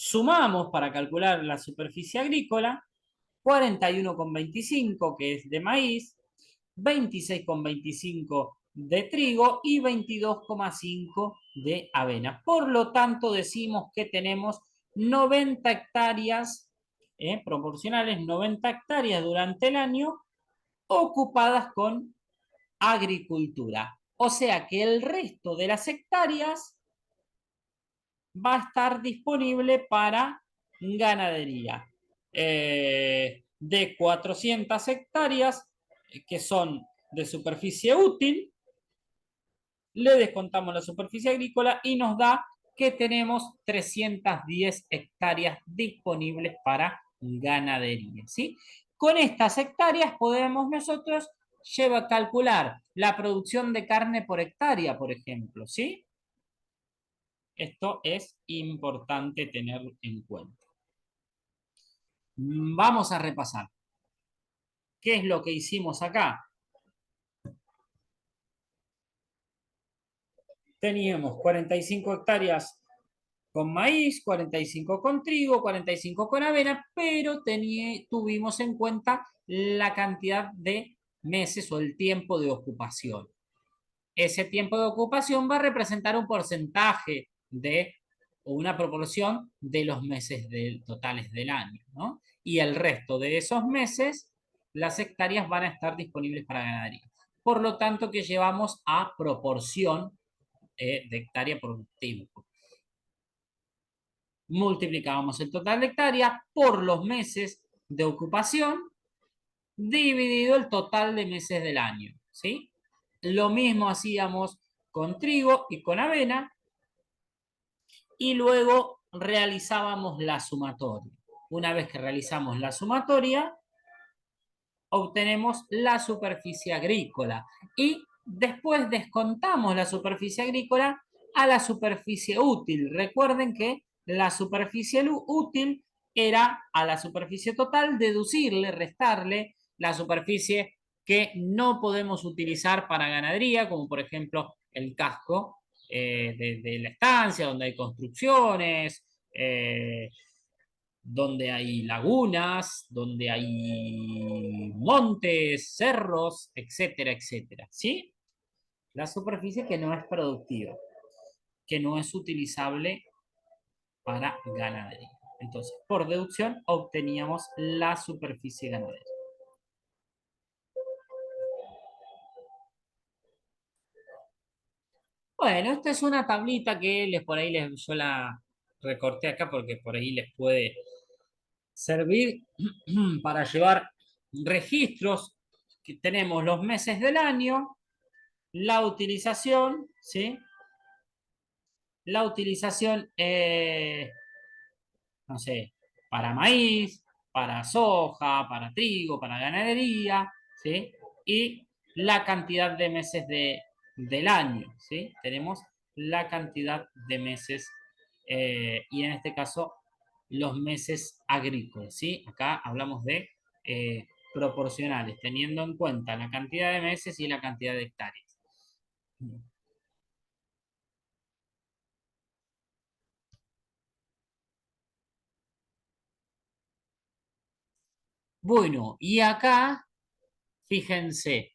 [SPEAKER 1] sumamos para calcular la superficie agrícola 41,25 que es de maíz, 26,25 de trigo y 22,5 de avena. Por lo tanto, decimos que tenemos 90 hectáreas proporcionales, 90 hectáreas durante el año ocupadas con agricultura. O sea que el resto de las hectáreas va a estar disponible para ganadería. De 400 hectáreas, que son de superficie útil, le descontamos la superficie agrícola y nos da que tenemos 310 hectáreas disponibles para ganadería, ¿sí? Con estas hectáreas podemos nosotros llevar a calcular la producción de carne por hectárea, por ejemplo, ¿sí? Esto es importante tener en cuenta. Vamos a repasar. ¿Qué es lo que hicimos acá? Teníamos 45 hectáreas con maíz, 45 con trigo, 45 con avena, pero tuvimos en cuenta la cantidad de meses o el tiempo de ocupación. Ese tiempo de ocupación va a representar un porcentaje de o una proporción de los meses totales del año, ¿no? Y el resto de esos meses, las hectáreas van a estar disponibles para ganadería. Por lo tanto, que llevamos a proporción de hectárea por tiempo. Multiplicábamos el total de hectáreas por los meses de ocupación dividido el total de meses del año, ¿sí? Lo mismo hacíamos con trigo y con avena y luego realizábamos la sumatoria. Una vez que realizamos la sumatoria, obtenemos la superficie agrícola y después descontamos la superficie agrícola a la superficie útil. Recuerden que la superficie útil era a la superficie total deducirle, restarle la superficie que no podemos utilizar para ganadería, como por ejemplo el casco de la estancia, donde hay construcciones, donde hay lagunas, donde hay montes, cerros, etcétera, etcétera, ¿sí? La superficie que no es productiva, que no es utilizable para ganadería. Entonces, por deducción, obteníamos la superficie ganadera. Bueno, esta es una tablita que yo la recorté acá porque por ahí les puede servir para llevar registros que tenemos los meses del año, la utilización, ¿sí? La utilización, no sé, para maíz, para soja, para trigo, para ganadería, ¿sí? Y la cantidad de meses del año, ¿sí? Tenemos la cantidad de meses y en este caso los meses agrícolas, ¿sí? Acá hablamos de proporcionales, teniendo en cuenta la cantidad de meses y la cantidad de hectáreas. Bueno, y acá, fíjense,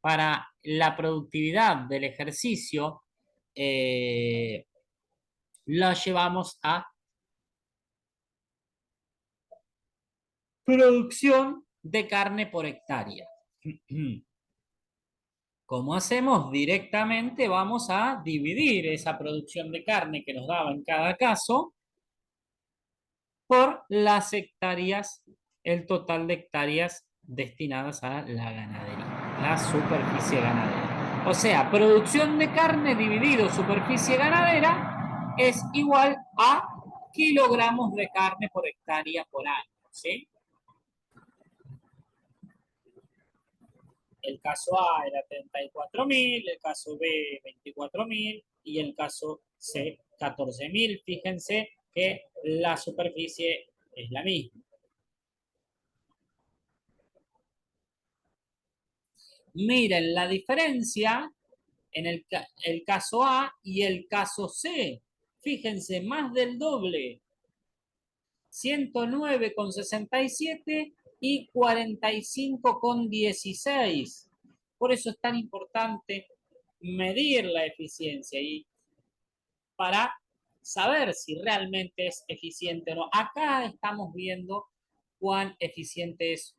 [SPEAKER 1] para la productividad del ejercicio, lo llevamos a producción de carne por hectárea. ¿Cómo hacemos? Directamente vamos a dividir esa producción de carne que nos daba en cada caso por las hectáreas, el total de hectáreas destinadas a la ganadería, la superficie ganadera. O sea, producción de carne dividido superficie ganadera es igual a kilogramos de carne por hectárea por año, ¿sí? El caso A era 34.000, el caso B 24.000 y el caso C 14.000. Fíjense que la superficie es la misma. Miren la diferencia en el caso A y el caso C. Fíjense, más del doble. 109,67 y 45,16. Por eso es tan importante medir la eficiencia y para saber si realmente es eficiente o no. Acá estamos viendo cuán eficiente es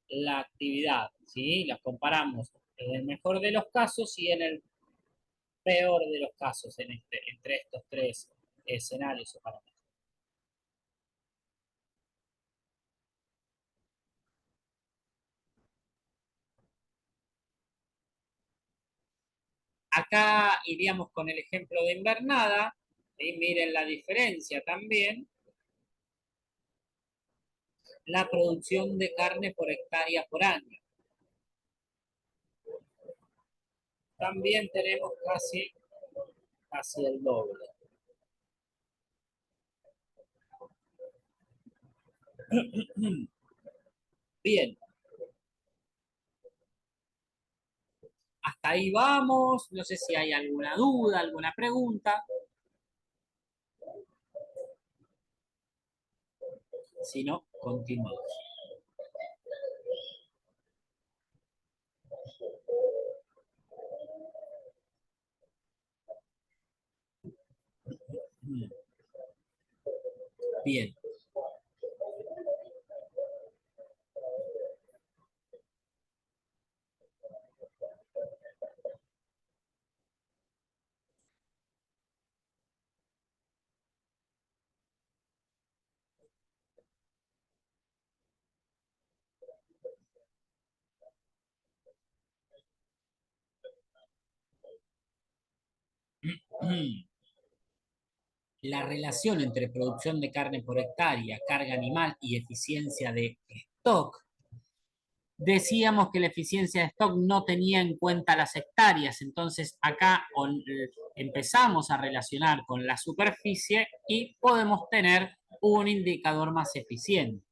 [SPEAKER 1] la actividad, ¿sí? Las comparamos en el mejor de los casos y en el peor de los casos entre estos tres escenarios o parámetros. Acá iríamos con el ejemplo de invernada, y miren la diferencia también, la producción de carne por hectárea por año. También tenemos casi el doble. Bien, hasta ahí vamos. No sé si hay alguna duda, alguna pregunta. sino continuados. Bien. La relación entre producción de carne por hectárea, carga animal y eficiencia de stock. Decíamos que la eficiencia de stock no tenía en cuenta las hectáreas, entonces acá empezamos a relacionar con la superficie y podemos tener un indicador más eficiente.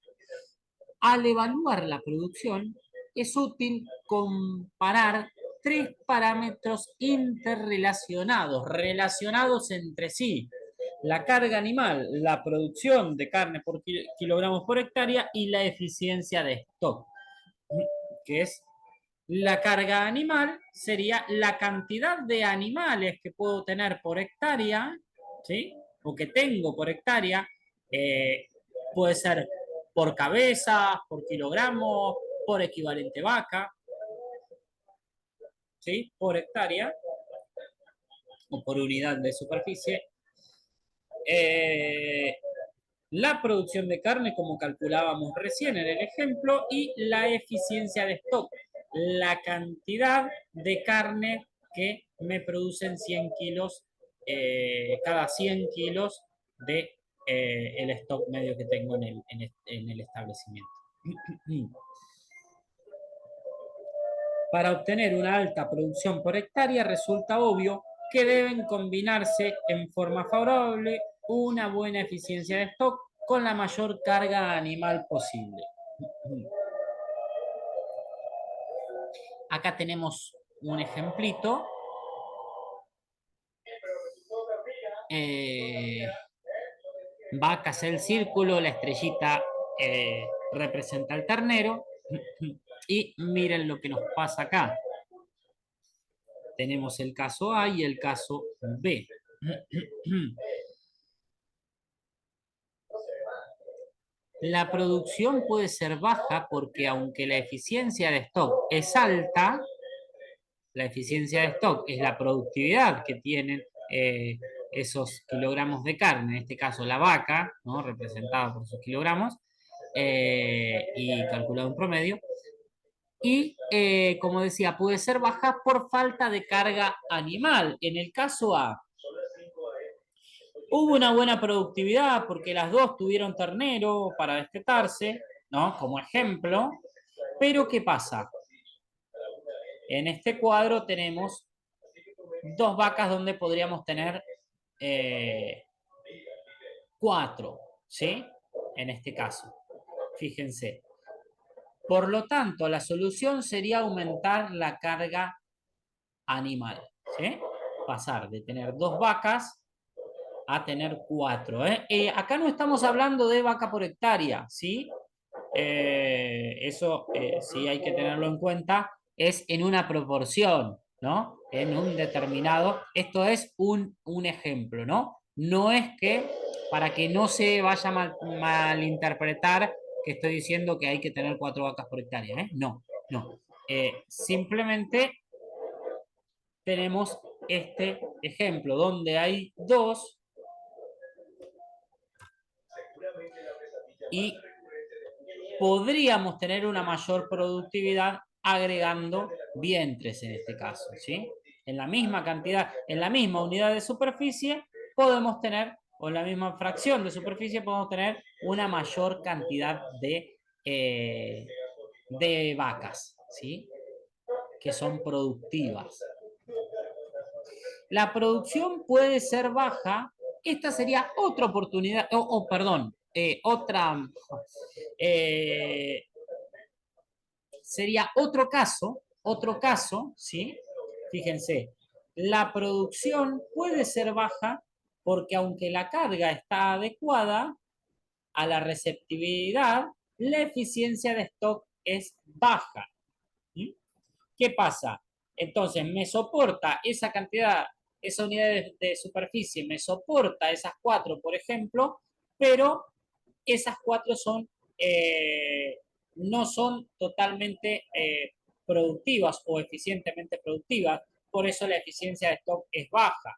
[SPEAKER 1] Al evaluar la producción, es útil comparar tres parámetros interrelacionados, relacionados entre sí: la carga animal, la producción de carne por kilogramos por hectárea y la eficiencia de stock, que es la carga animal, sería la cantidad de animales que puedo tener por hectárea, ¿sí? O que tengo por hectárea, puede ser por cabeza, por kilogramo, por equivalente vaca, ¿sí? Por hectárea o por unidad de superficie. La producción de carne, como calculábamos recién en el ejemplo, y la eficiencia de stock, la cantidad de carne que me producen 100 kilos, cada 100 kilos de el stock medio que tengo en el establecimiento. Para obtener una alta producción por hectárea resulta obvio que deben combinarse en forma favorable una buena eficiencia de stock con la mayor carga animal posible. Acá tenemos un ejemplito. Vacas el círculo, la estrellita representa al ternero. Y miren lo que nos pasa acá. Tenemos el caso A y el caso B. La producción puede ser baja porque aunque la eficiencia de stock es alta, la eficiencia de stock es la productividad que tienen esos kilogramos de carne, en este caso la vaca, ¿no? Representada por esos kilogramos, y calculado en promedio. Y, como decía, puede ser baja por falta de carga animal. En el caso A, hubo una buena productividad porque las dos tuvieron ternero para destetarse, ¿no? Como ejemplo. Pero ¿qué pasa? En este cuadro tenemos dos vacas donde podríamos tener 4, ¿sí? En este caso, fíjense. Por lo tanto, la solución sería aumentar la carga animal, ¿sí? Pasar de tener 2 vacas a tener 4. Acá no estamos hablando de vaca por hectárea, ¿sí? Eso sí hay que tenerlo en cuenta, es en una proporción, ¿no? En un determinado, esto es un ejemplo, ¿no? No es que, para que no se vaya a malinterpretar que estoy diciendo que hay que tener 4 vacas por hectárea, ¿eh? No, no. Simplemente tenemos este ejemplo donde hay 2 y podríamos tener una mayor productividad agregando vientres en este caso, ¿sí? En la misma cantidad, en la misma unidad de superficie podemos tener, o en la misma fracción de superficie podemos tener una mayor cantidad de vacas, ¿sí? Que son productivas. La producción puede ser baja. Esta sería otra oportunidad, perdón, sería otro caso, ¿sí? Fíjense, la producción puede ser baja porque aunque la carga está adecuada, a la receptividad, la eficiencia de stock es baja. ¿Mm? ¿Qué pasa? Entonces, me soporta esa cantidad, esa unidad de superficie, me soporta esas 4, por ejemplo, pero esas 4 son, no son totalmente productivas o eficientemente productivas, por eso la eficiencia de stock es baja.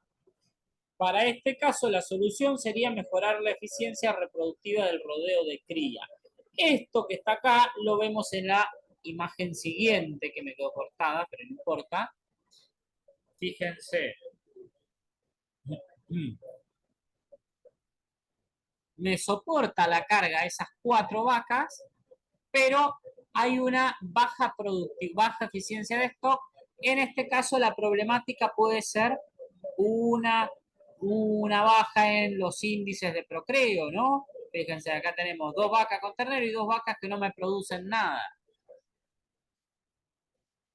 [SPEAKER 1] Para este caso, la solución sería mejorar la eficiencia reproductiva del rodeo de cría. Esto que está acá lo vemos en la imagen siguiente, que me quedó cortada, pero no importa. Fíjense. Me soporta la carga esas 4 vacas, pero hay una baja eficiencia de stock. En este caso, la problemática puede ser una, una baja en los índices de procreo, ¿no? Fíjense, acá tenemos 2 vacas con ternero y 2 vacas que no me producen nada.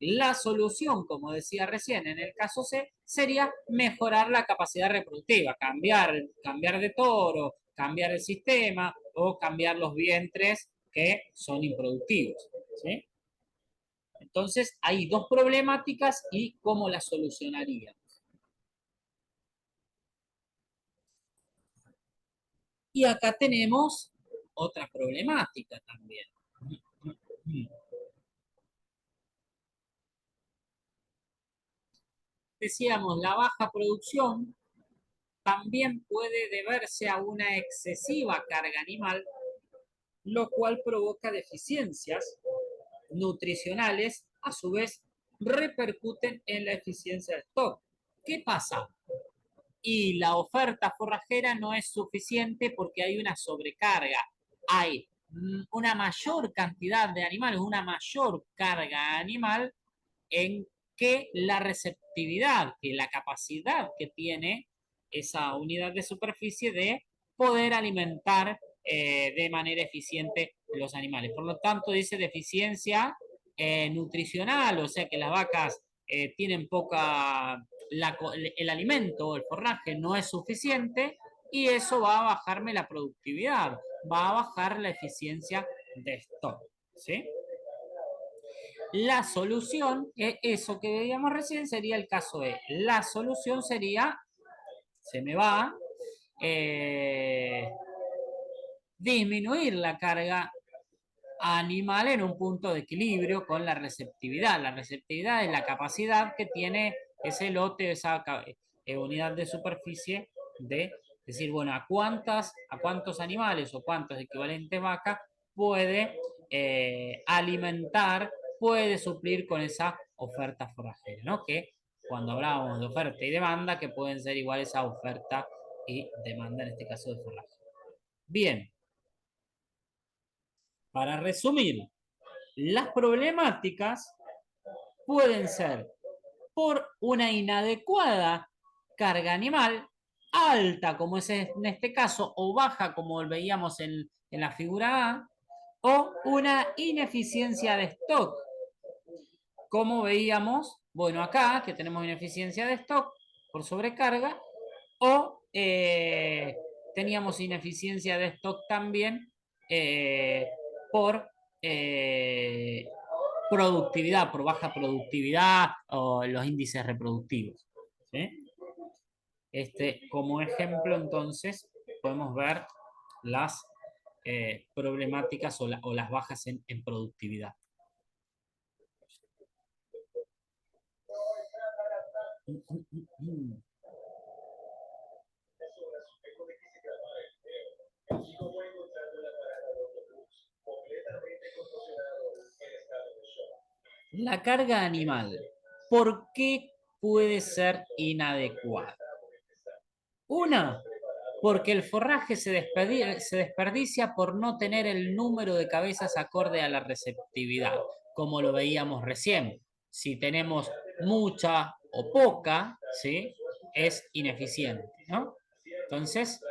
[SPEAKER 1] La solución, como decía recién, en el caso C, sería mejorar la capacidad reproductiva, cambiar de toro, cambiar el sistema o cambiar los vientres que son improductivos, ¿sí? Entonces, hay 2 problemáticas y cómo las solucionaríamos. Y acá tenemos otra problemática también. Decíamos, la baja producción también puede deberse a una excesiva carga animal, lo cual provoca deficiencias nutricionales, a su vez repercuten en la eficiencia del stock. ¿Qué pasa? Y la oferta forrajera no es suficiente porque hay una sobrecarga. Hay una mayor cantidad de animales, una mayor carga animal en que la receptividad, que la capacidad que tiene esa unidad de superficie de poder alimentar de manera eficiente los animales. Por lo tanto, dice deficiencia nutricional, o sea que las vacas tienen poca, el alimento, el forraje no es suficiente y eso va a bajarme la productividad, va a bajar la eficiencia de stock, ¿sí? La solución, eso que veíamos recién, sería el caso E. La solución sería, se me va, disminuir la carga animal en un punto de equilibrio con la receptividad. La receptividad es la capacidad que tiene ese lote, esa unidad de superficie de decir, bueno, a cuántos animales o cuántos equivalentes vacas puede alimentar, puede suplir con esa oferta forrajera, ¿no? Que cuando hablábamos de oferta y demanda, que pueden ser iguales a oferta y demanda, en este caso de forraje. Bien, para resumir, las problemáticas pueden ser por una inadecuada carga animal, alta como es en este caso, o baja como veíamos en la figura A, o una ineficiencia de stock. Como veíamos, bueno, acá que tenemos ineficiencia de stock por sobrecarga, o teníamos ineficiencia de stock también por productividad, por baja productividad o los índices reproductivos, ¿sí? Como ejemplo, entonces, podemos ver las problemáticas o las bajas en productividad. La carga animal, ¿por qué puede ser inadecuada? Una, porque el forraje se desperdicia por no tener el número de cabezas acorde a la receptividad, como lo veíamos recién. Si tenemos mucha o poca, ¿sí? Es ineficiente, ¿no? Entonces,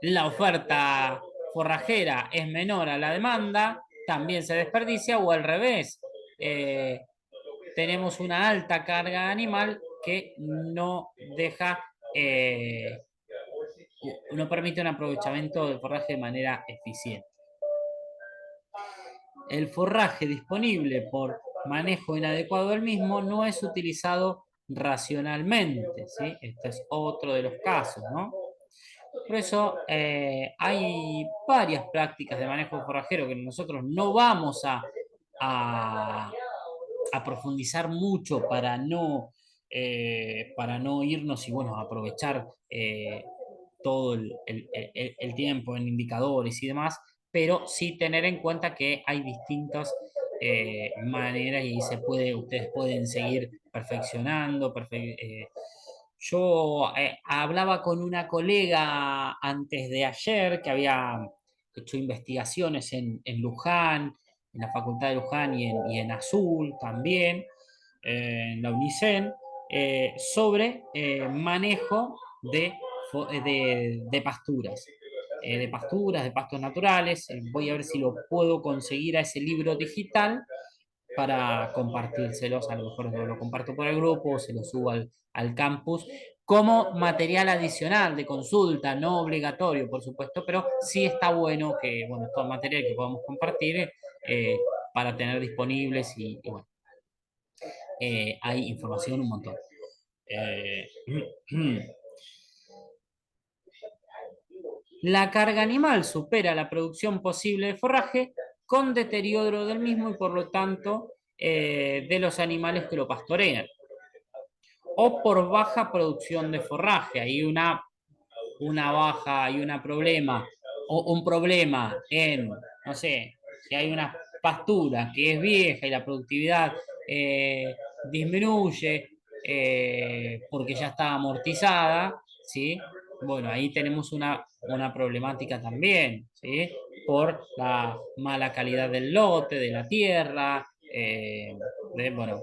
[SPEAKER 1] la oferta forrajera es menor a la demanda, también se desperdicia, o al revés, tenemos una alta carga animal que no deja no permite un aprovechamiento del forraje de manera eficiente. El forraje disponible por manejo inadecuado del mismo no es utilizado racionalmente, ¿sí? Este es otro de los casos, ¿no? Por eso hay varias prácticas de manejo forrajero que nosotros no vamos a, a profundizar mucho para no irnos y bueno, aprovechar todo el tiempo en indicadores y demás, pero sí tener en cuenta que hay distintas maneras y ustedes pueden seguir perfeccionando. Yo hablaba con una colega antes de ayer que había hecho investigaciones en Luján, en la Facultad de Luján y en Azul también, en la UNICEN, sobre manejo de pasturas. De pastos naturales. Voy a ver si lo puedo conseguir a ese libro digital para compartírselos. A lo mejor lo comparto por el grupo o se lo subo al campus como material adicional de consulta, no obligatorio, por supuesto, pero sí está bueno que, bueno, todo material que podamos compartir para tener disponibles y bueno, hay información un montón. La carga animal supera la producción posible de forraje con deterioro del mismo y por lo tanto de los animales que lo pastorean. O por baja producción de forraje. Hay una baja, hay un problema, o un problema en, no sé, si hay una pastura que es vieja y la productividad disminuye porque ya está amortizada, ¿sí? Bueno, ahí tenemos una problemática también, ¿sí? Por la mala calidad del lote, de la tierra, bueno,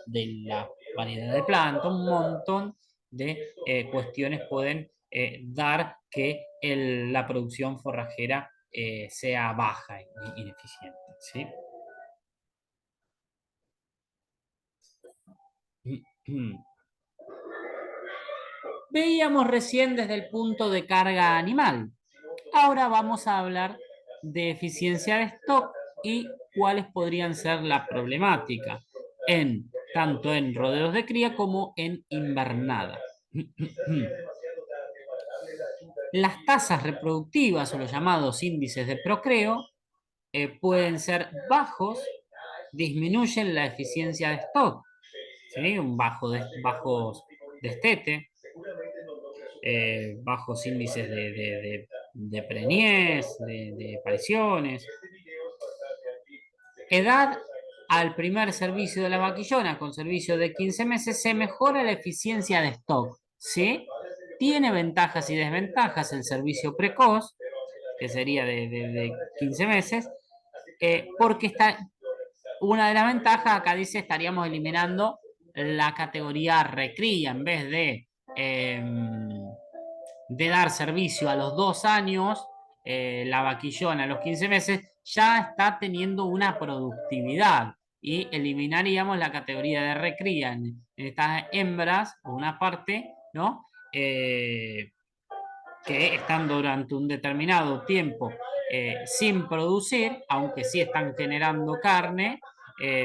[SPEAKER 1] de la variedad de planta, un montón de cuestiones pueden dar que la producción forrajera sea baja e ineficiente, ¿sí? Veíamos recién desde el punto de carga animal. Ahora vamos a hablar de eficiencia de stock y cuáles podrían ser las problemáticas tanto en rodeos de cría como en invernada. Las tasas reproductivas o los llamados índices de procreo pueden ser bajos, disminuyen la eficiencia de stock, ¿sí? Bajos destete, bajos índices de preñez, de apariciones. Edad al primer servicio de la vaquillona con servicio de 15 meses se mejora la eficiencia de stock, ¿sí? Tiene ventajas y desventajas el servicio precoz, que sería de 15 meses, porque una de las ventajas, acá dice, estaríamos eliminando la categoría recría en vez de dar servicio a los 2 años, la vaquillona a los 15 meses ya está teniendo una productividad y eliminaríamos la categoría de recría en estas hembras, por una parte, ¿no? Que están durante un determinado tiempo sin producir, aunque sí están generando carne,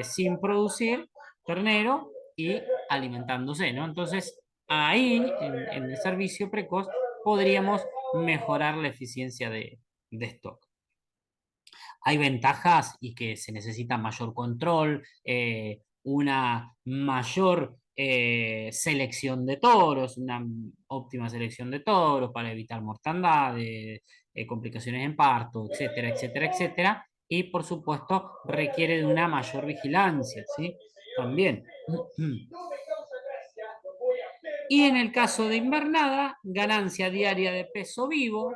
[SPEAKER 1] sin producir ternero y alimentándose, ¿no? Entonces, ahí, en el servicio precoz, podríamos mejorar la eficiencia de stock. Hay ventajas y que se necesita mayor control, una mayor selección de toros, una óptima selección de toros para evitar mortandad, complicaciones en parto, etcétera, etcétera, etcétera. Y por supuesto requiere de una mayor vigilancia, ¿sí? También. Y en el caso de invernada, ganancia diaria de peso vivo.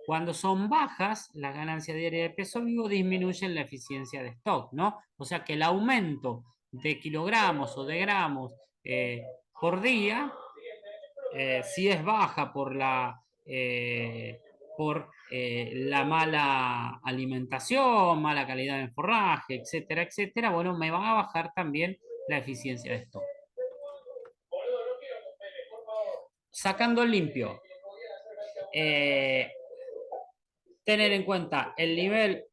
[SPEAKER 1] Cuando son bajas, las ganancias diarias de peso vivo disminuyen la eficiencia de stock, ¿no? O sea que el aumento de kilogramos o de gramos por día, si es baja por la mala alimentación, mala calidad de forraje, etcétera, etcétera, bueno, me va a bajar también la eficiencia de stock. Sacando limpio, tener en cuenta el nivel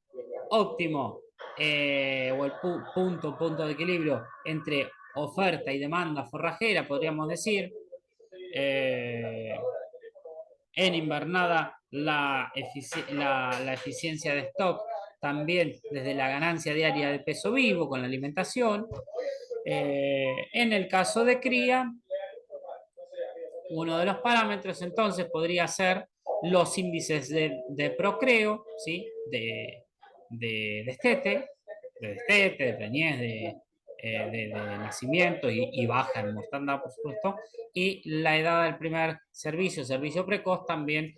[SPEAKER 1] óptimo o el punto de equilibrio entre oferta y demanda forrajera, podríamos decir. En invernada la eficiencia de stock también desde la ganancia diaria de peso vivo con la alimentación. En el caso de cría, uno de los parámetros entonces podría ser los índices de procreo, ¿sí? de destete, de preñez, de nacimiento y baja en mortandad, por supuesto, y la edad del primer servicio precoz, también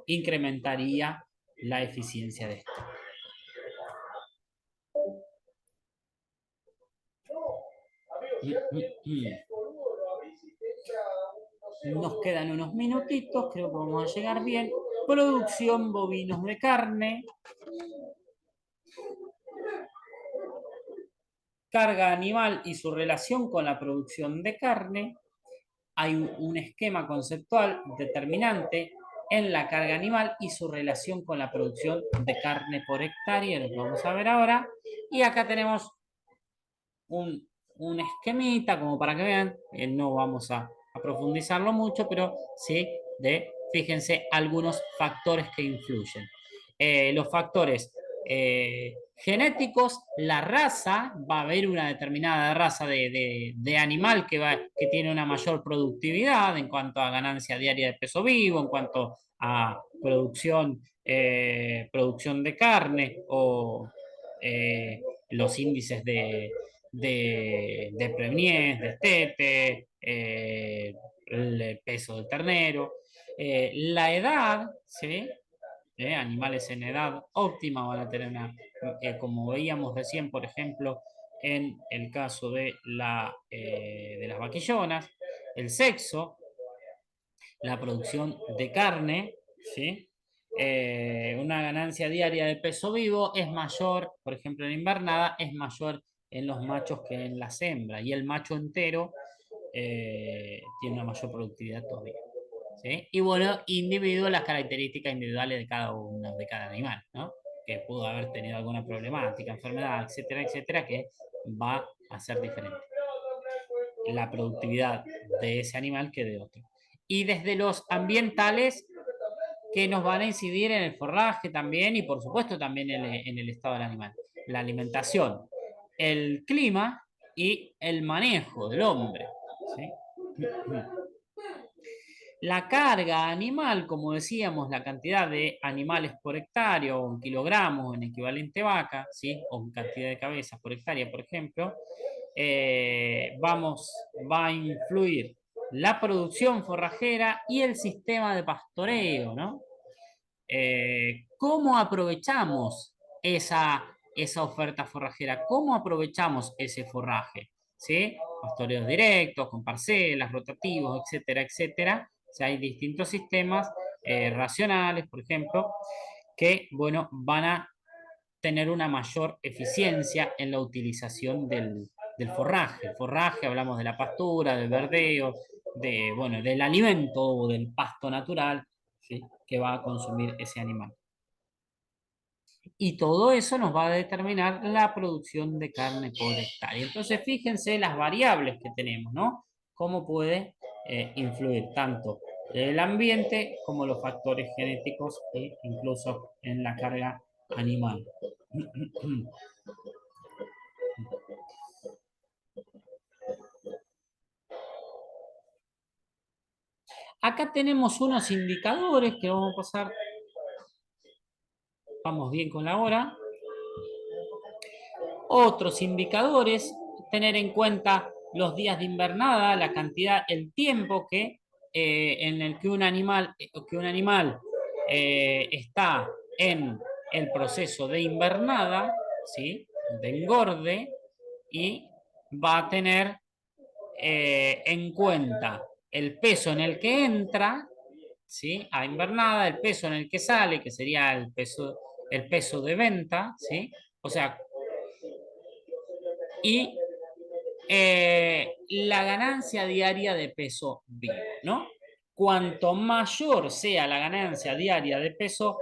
[SPEAKER 1] incrementaría la eficiencia de esto. Nos quedan unos minutitos, creo que vamos a llegar bien. Producción bovinos de carne. Carga animal y su relación con la producción de carne. Hay un esquema conceptual determinante en la carga animal y su relación con la producción de carne por hectárea, lo que vamos a ver ahora. Y acá tenemos un esquemita como para que vean, no vamos a profundizarlo mucho, pero sí fíjense, algunos factores que influyen. Los factores genéticos, la raza, va a haber una determinada raza de animal que tiene una mayor productividad en cuanto a ganancia diaria de peso vivo, en cuanto a producción de carne o los índices de preñez, de destete, el peso del ternero, la edad, ¿sí? Animales en edad óptima van a tener como veíamos recién, por ejemplo, en el caso de las vaquillonas, el sexo, la producción de carne, ¿sí? Una ganancia diaria de peso vivo es mayor, por ejemplo, en invernada, es mayor en los machos que en las hembras, y el macho entero tiene una mayor productividad todavía. ¿Sí? Y bueno, las características individuales de cada animal, ¿no? Que pudo haber tenido alguna problemática, enfermedad, etcétera, etcétera, que va a ser diferente la productividad de ese animal que de otro. Y desde los ambientales que nos van a incidir en el forraje también y por supuesto también en el estado del animal. La alimentación, el clima y el manejo del hombre. ¿Sí? La carga animal, como decíamos, la cantidad de animales por hectárea o en kilogramos en equivalente vaca, ¿sí? O en cantidad de cabezas por hectárea, por ejemplo, va a influir la producción forrajera y el sistema de pastoreo, ¿no? ¿Cómo aprovechamos esa oferta forrajera? ¿Cómo aprovechamos ese forraje? ¿Sí? Pastoreos directos, con parcelas, rotativos, etcétera, etcétera. O sea, hay distintos sistemas racionales, por ejemplo, que, bueno, van a tener una mayor eficiencia en la utilización del forraje. El forraje, hablamos de la pastura, del verdeo, bueno, del alimento o del pasto natural, ¿sí? Que va a consumir ese animal. Y todo eso nos va a determinar la producción de carne por hectárea. Entonces, fíjense las variables que tenemos, ¿no? Cómo puede influir tanto el ambiente como los factores genéticos e incluso en la carga animal. Acá tenemos unos indicadores que vamos a pasar. Vamos bien con la hora. Otros indicadores, tener en cuenta los días de invernada, la cantidad, el tiempo en el que un animal está en el proceso de invernada, ¿sí? De engorde, y va a tener en cuenta el peso en el que entra, ¿sí? A invernada, el peso en el que sale, que sería el peso de venta, ¿sí? O sea, y la ganancia diaria de peso vivo, ¿no? cuanto mayor sea la ganancia diaria de peso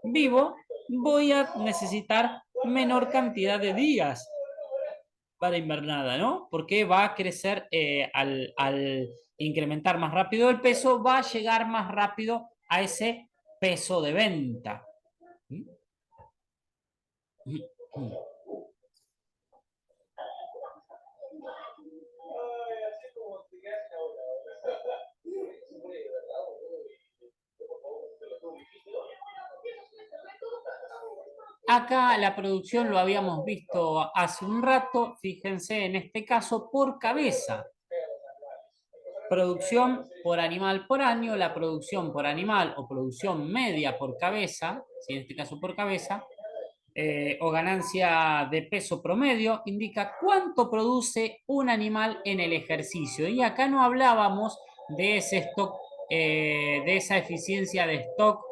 [SPEAKER 1] vivo, voy a necesitar menor cantidad de días para invernada, ¿no? Porque va a crecer al incrementar más rápido el peso, va a llegar más rápido a ese peso de venta. Acá la producción lo habíamos visto hace un rato, fíjense en este caso por cabeza. Producción por animal por año, la producción por animal o producción media por cabeza, si en este caso por cabeza, o ganancia de peso promedio, indica cuánto produce un animal en el ejercicio. Y acá no hablábamos de ese stock, de esa eficiencia de stock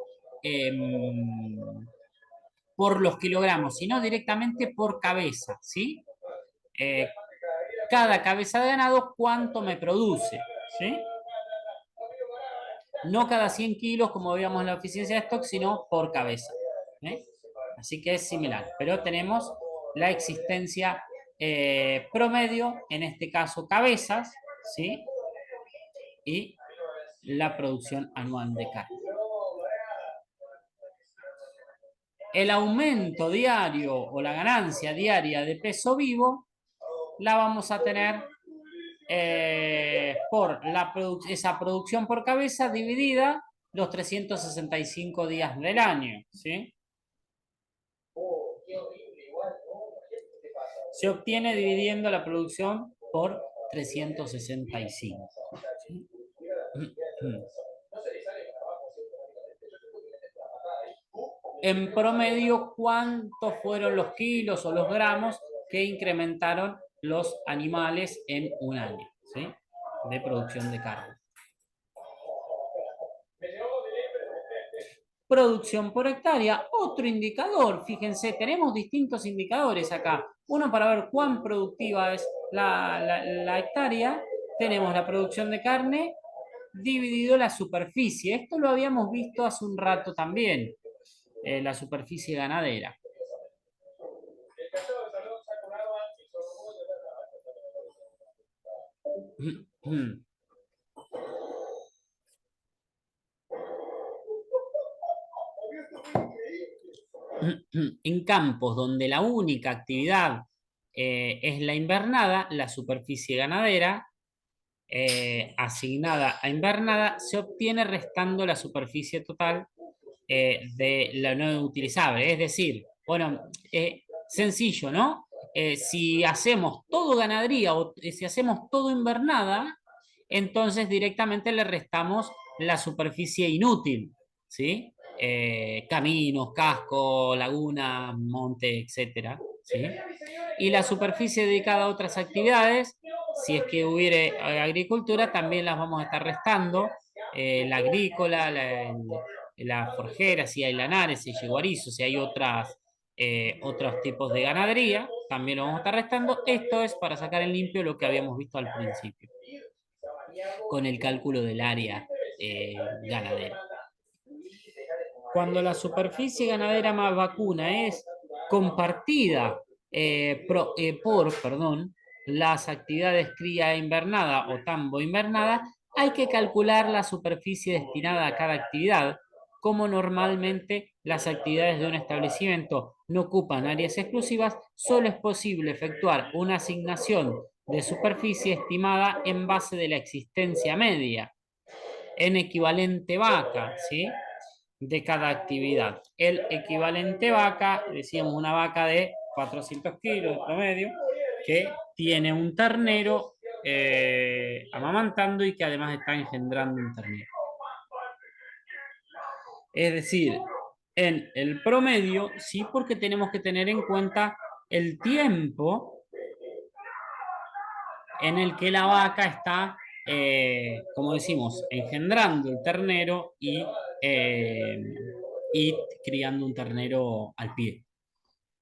[SPEAKER 1] por los kilogramos, sino directamente por cabeza, ¿sí? Cada cabeza de ganado, ¿cuánto me produce? ¿Sí? No cada 100 kilos, como veíamos en la eficiencia de stock, sino por cabeza. ¿Eh? Así que es similar, pero tenemos la existencia promedio, en este caso cabezas, ¿sí? Y la producción anual de carne. El aumento diario o la ganancia diaria de peso vivo la vamos a tener por esa producción por cabeza dividida los 365 días del año, ¿sí? Se obtiene dividiendo la producción por 365. ¿Sí? En promedio, ¿cuántos fueron los kilos o los gramos que incrementaron los animales en un año, ¿sí? De producción de carne? Producción por hectárea, otro indicador. Fíjense, tenemos distintos indicadores acá. Uno para ver cuán productiva es la hectárea. Tenemos la producción de carne dividido la superficie. Esto lo habíamos visto hace un rato también, la superficie ganadera. En campos donde la única actividad es la invernada, la superficie ganadera asignada a invernada se obtiene restando la superficie total de la no utilizable. Es decir, bueno, sencillo, ¿no? Si hacemos todo ganadería o si hacemos todo invernada, entonces directamente le restamos la superficie inútil, ¿sí? Caminos, casco, laguna, monte, etcétera, ¿sí? Y la superficie dedicada a otras actividades, si es que hubiere agricultura, también las vamos a estar restando, la agrícola, la forjera, si hay lanares, si hay yeguarizo, si hay otros tipos de ganadería, también lo vamos a estar restando. Esto es para sacar en limpio lo que habíamos visto al principio, con el cálculo del área ganadera. Cuando la superficie ganadera más vacuna es compartida por las actividades cría invernada o tambo invernada, hay que calcular la superficie destinada a cada actividad. Como normalmente las actividades de un establecimiento no ocupan áreas exclusivas, solo es posible efectuar una asignación de superficie estimada en base de la existencia media, en equivalente vaca, ¿sí? De cada actividad. El equivalente vaca, decíamos una vaca de 400 kilos de promedio, que tiene un ternero amamantando y que además está engendrando un ternero. Es decir, en el promedio, sí, porque tenemos que tener en cuenta el tiempo en el que la vaca está, como decimos, engendrando el ternero y criando un ternero al pie.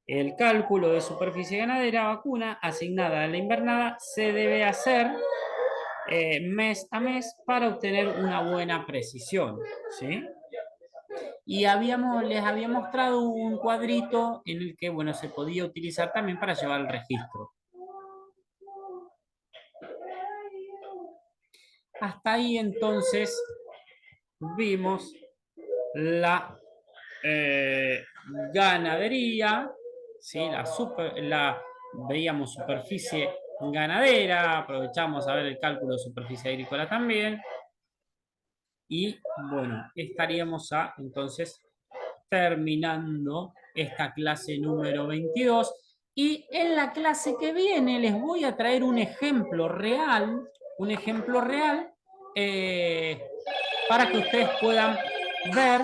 [SPEAKER 1] El cálculo de superficie ganadera vacuna asignada a la invernada se debe hacer mes a mes para obtener una buena precisión, ¿sí? Y les había mostrado un cuadrito en el que, bueno, se podía utilizar también para llevar el registro. Hasta ahí entonces vimos la ganadería, ¿sí? Veíamos superficie ganadera, aprovechamos a ver el cálculo de superficie agrícola también. Y bueno, estaríamos entonces terminando esta clase número 22. Y en la clase que viene les voy a traer un ejemplo real, para que ustedes puedan ver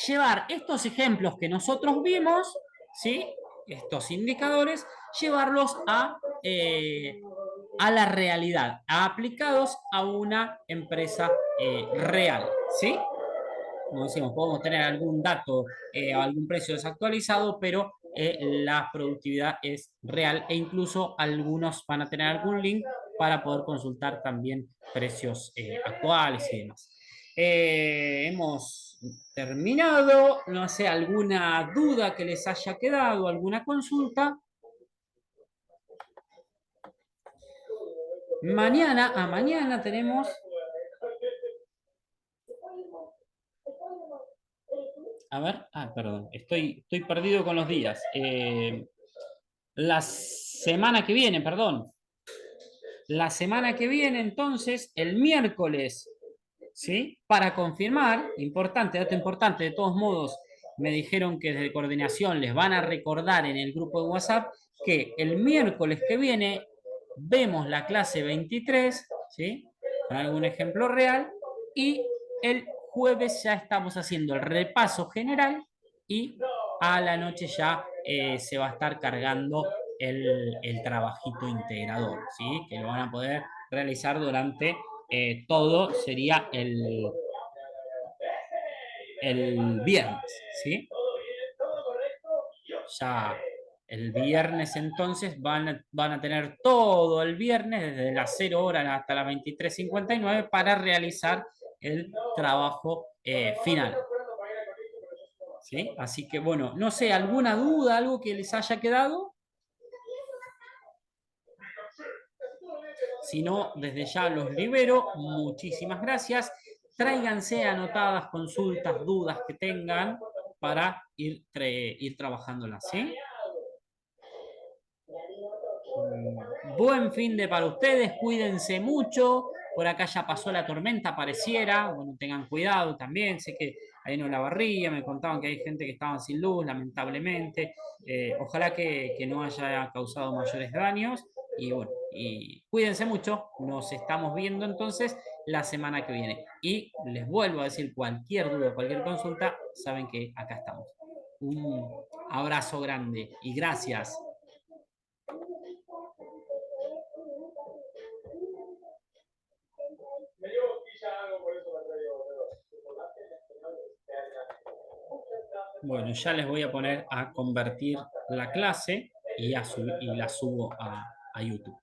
[SPEAKER 1] llevar estos ejemplos que nosotros vimos, ¿sí? Estos indicadores, llevarlos a la realidad, aplicados a una empresa real, ¿sí? Como decimos, podemos tener algún dato o algún precio desactualizado, pero la productividad es real e incluso algunos van a tener algún link para poder consultar también precios actuales y demás. Hemos terminado, no sé, alguna duda que les haya quedado, alguna consulta. Mañana tenemos... A ver, perdón, estoy perdido con los días. La semana que viene, perdón. La semana que viene, entonces, el miércoles, ¿sí? Para confirmar, dato importante, de todos modos, me dijeron que desde coordinación les van a recordar en el grupo de WhatsApp que el miércoles que viene vemos la clase 23, ¿sí? Con algún ejemplo real, y el jueves ya estamos haciendo el repaso general y a la noche ya se va a estar cargando el trabajito integrador, ¿sí? Que lo van a poder realizar durante todo, sería el viernes, ¿sí? Ya el viernes entonces van a tener todo el viernes, desde las 0 horas hasta las 23:59, para realizar el trabajo final. ¿Sí? Así que bueno, no sé, ¿alguna duda, algo que les haya quedado? Si no, desde ya los libero. Muchísimas gracias. Tráiganse anotadas consultas, dudas que tengan para ir trabajándolas, ¿sí? Buen fin de para ustedes, cuídense mucho. Por acá ya pasó la tormenta, pareciera. Bueno, tengan cuidado también. Sé que ahí en Olavarría me contaban que hay gente que estaba sin luz, lamentablemente. Ojalá que no haya causado mayores daños. Y bueno, y cuídense mucho. Nos estamos viendo entonces la semana que viene. Y les vuelvo a decir, cualquier duda, cualquier consulta, saben que acá estamos. Un abrazo grande y gracias. Bueno, ya les voy a poner a convertir la clase y la subo a YouTube.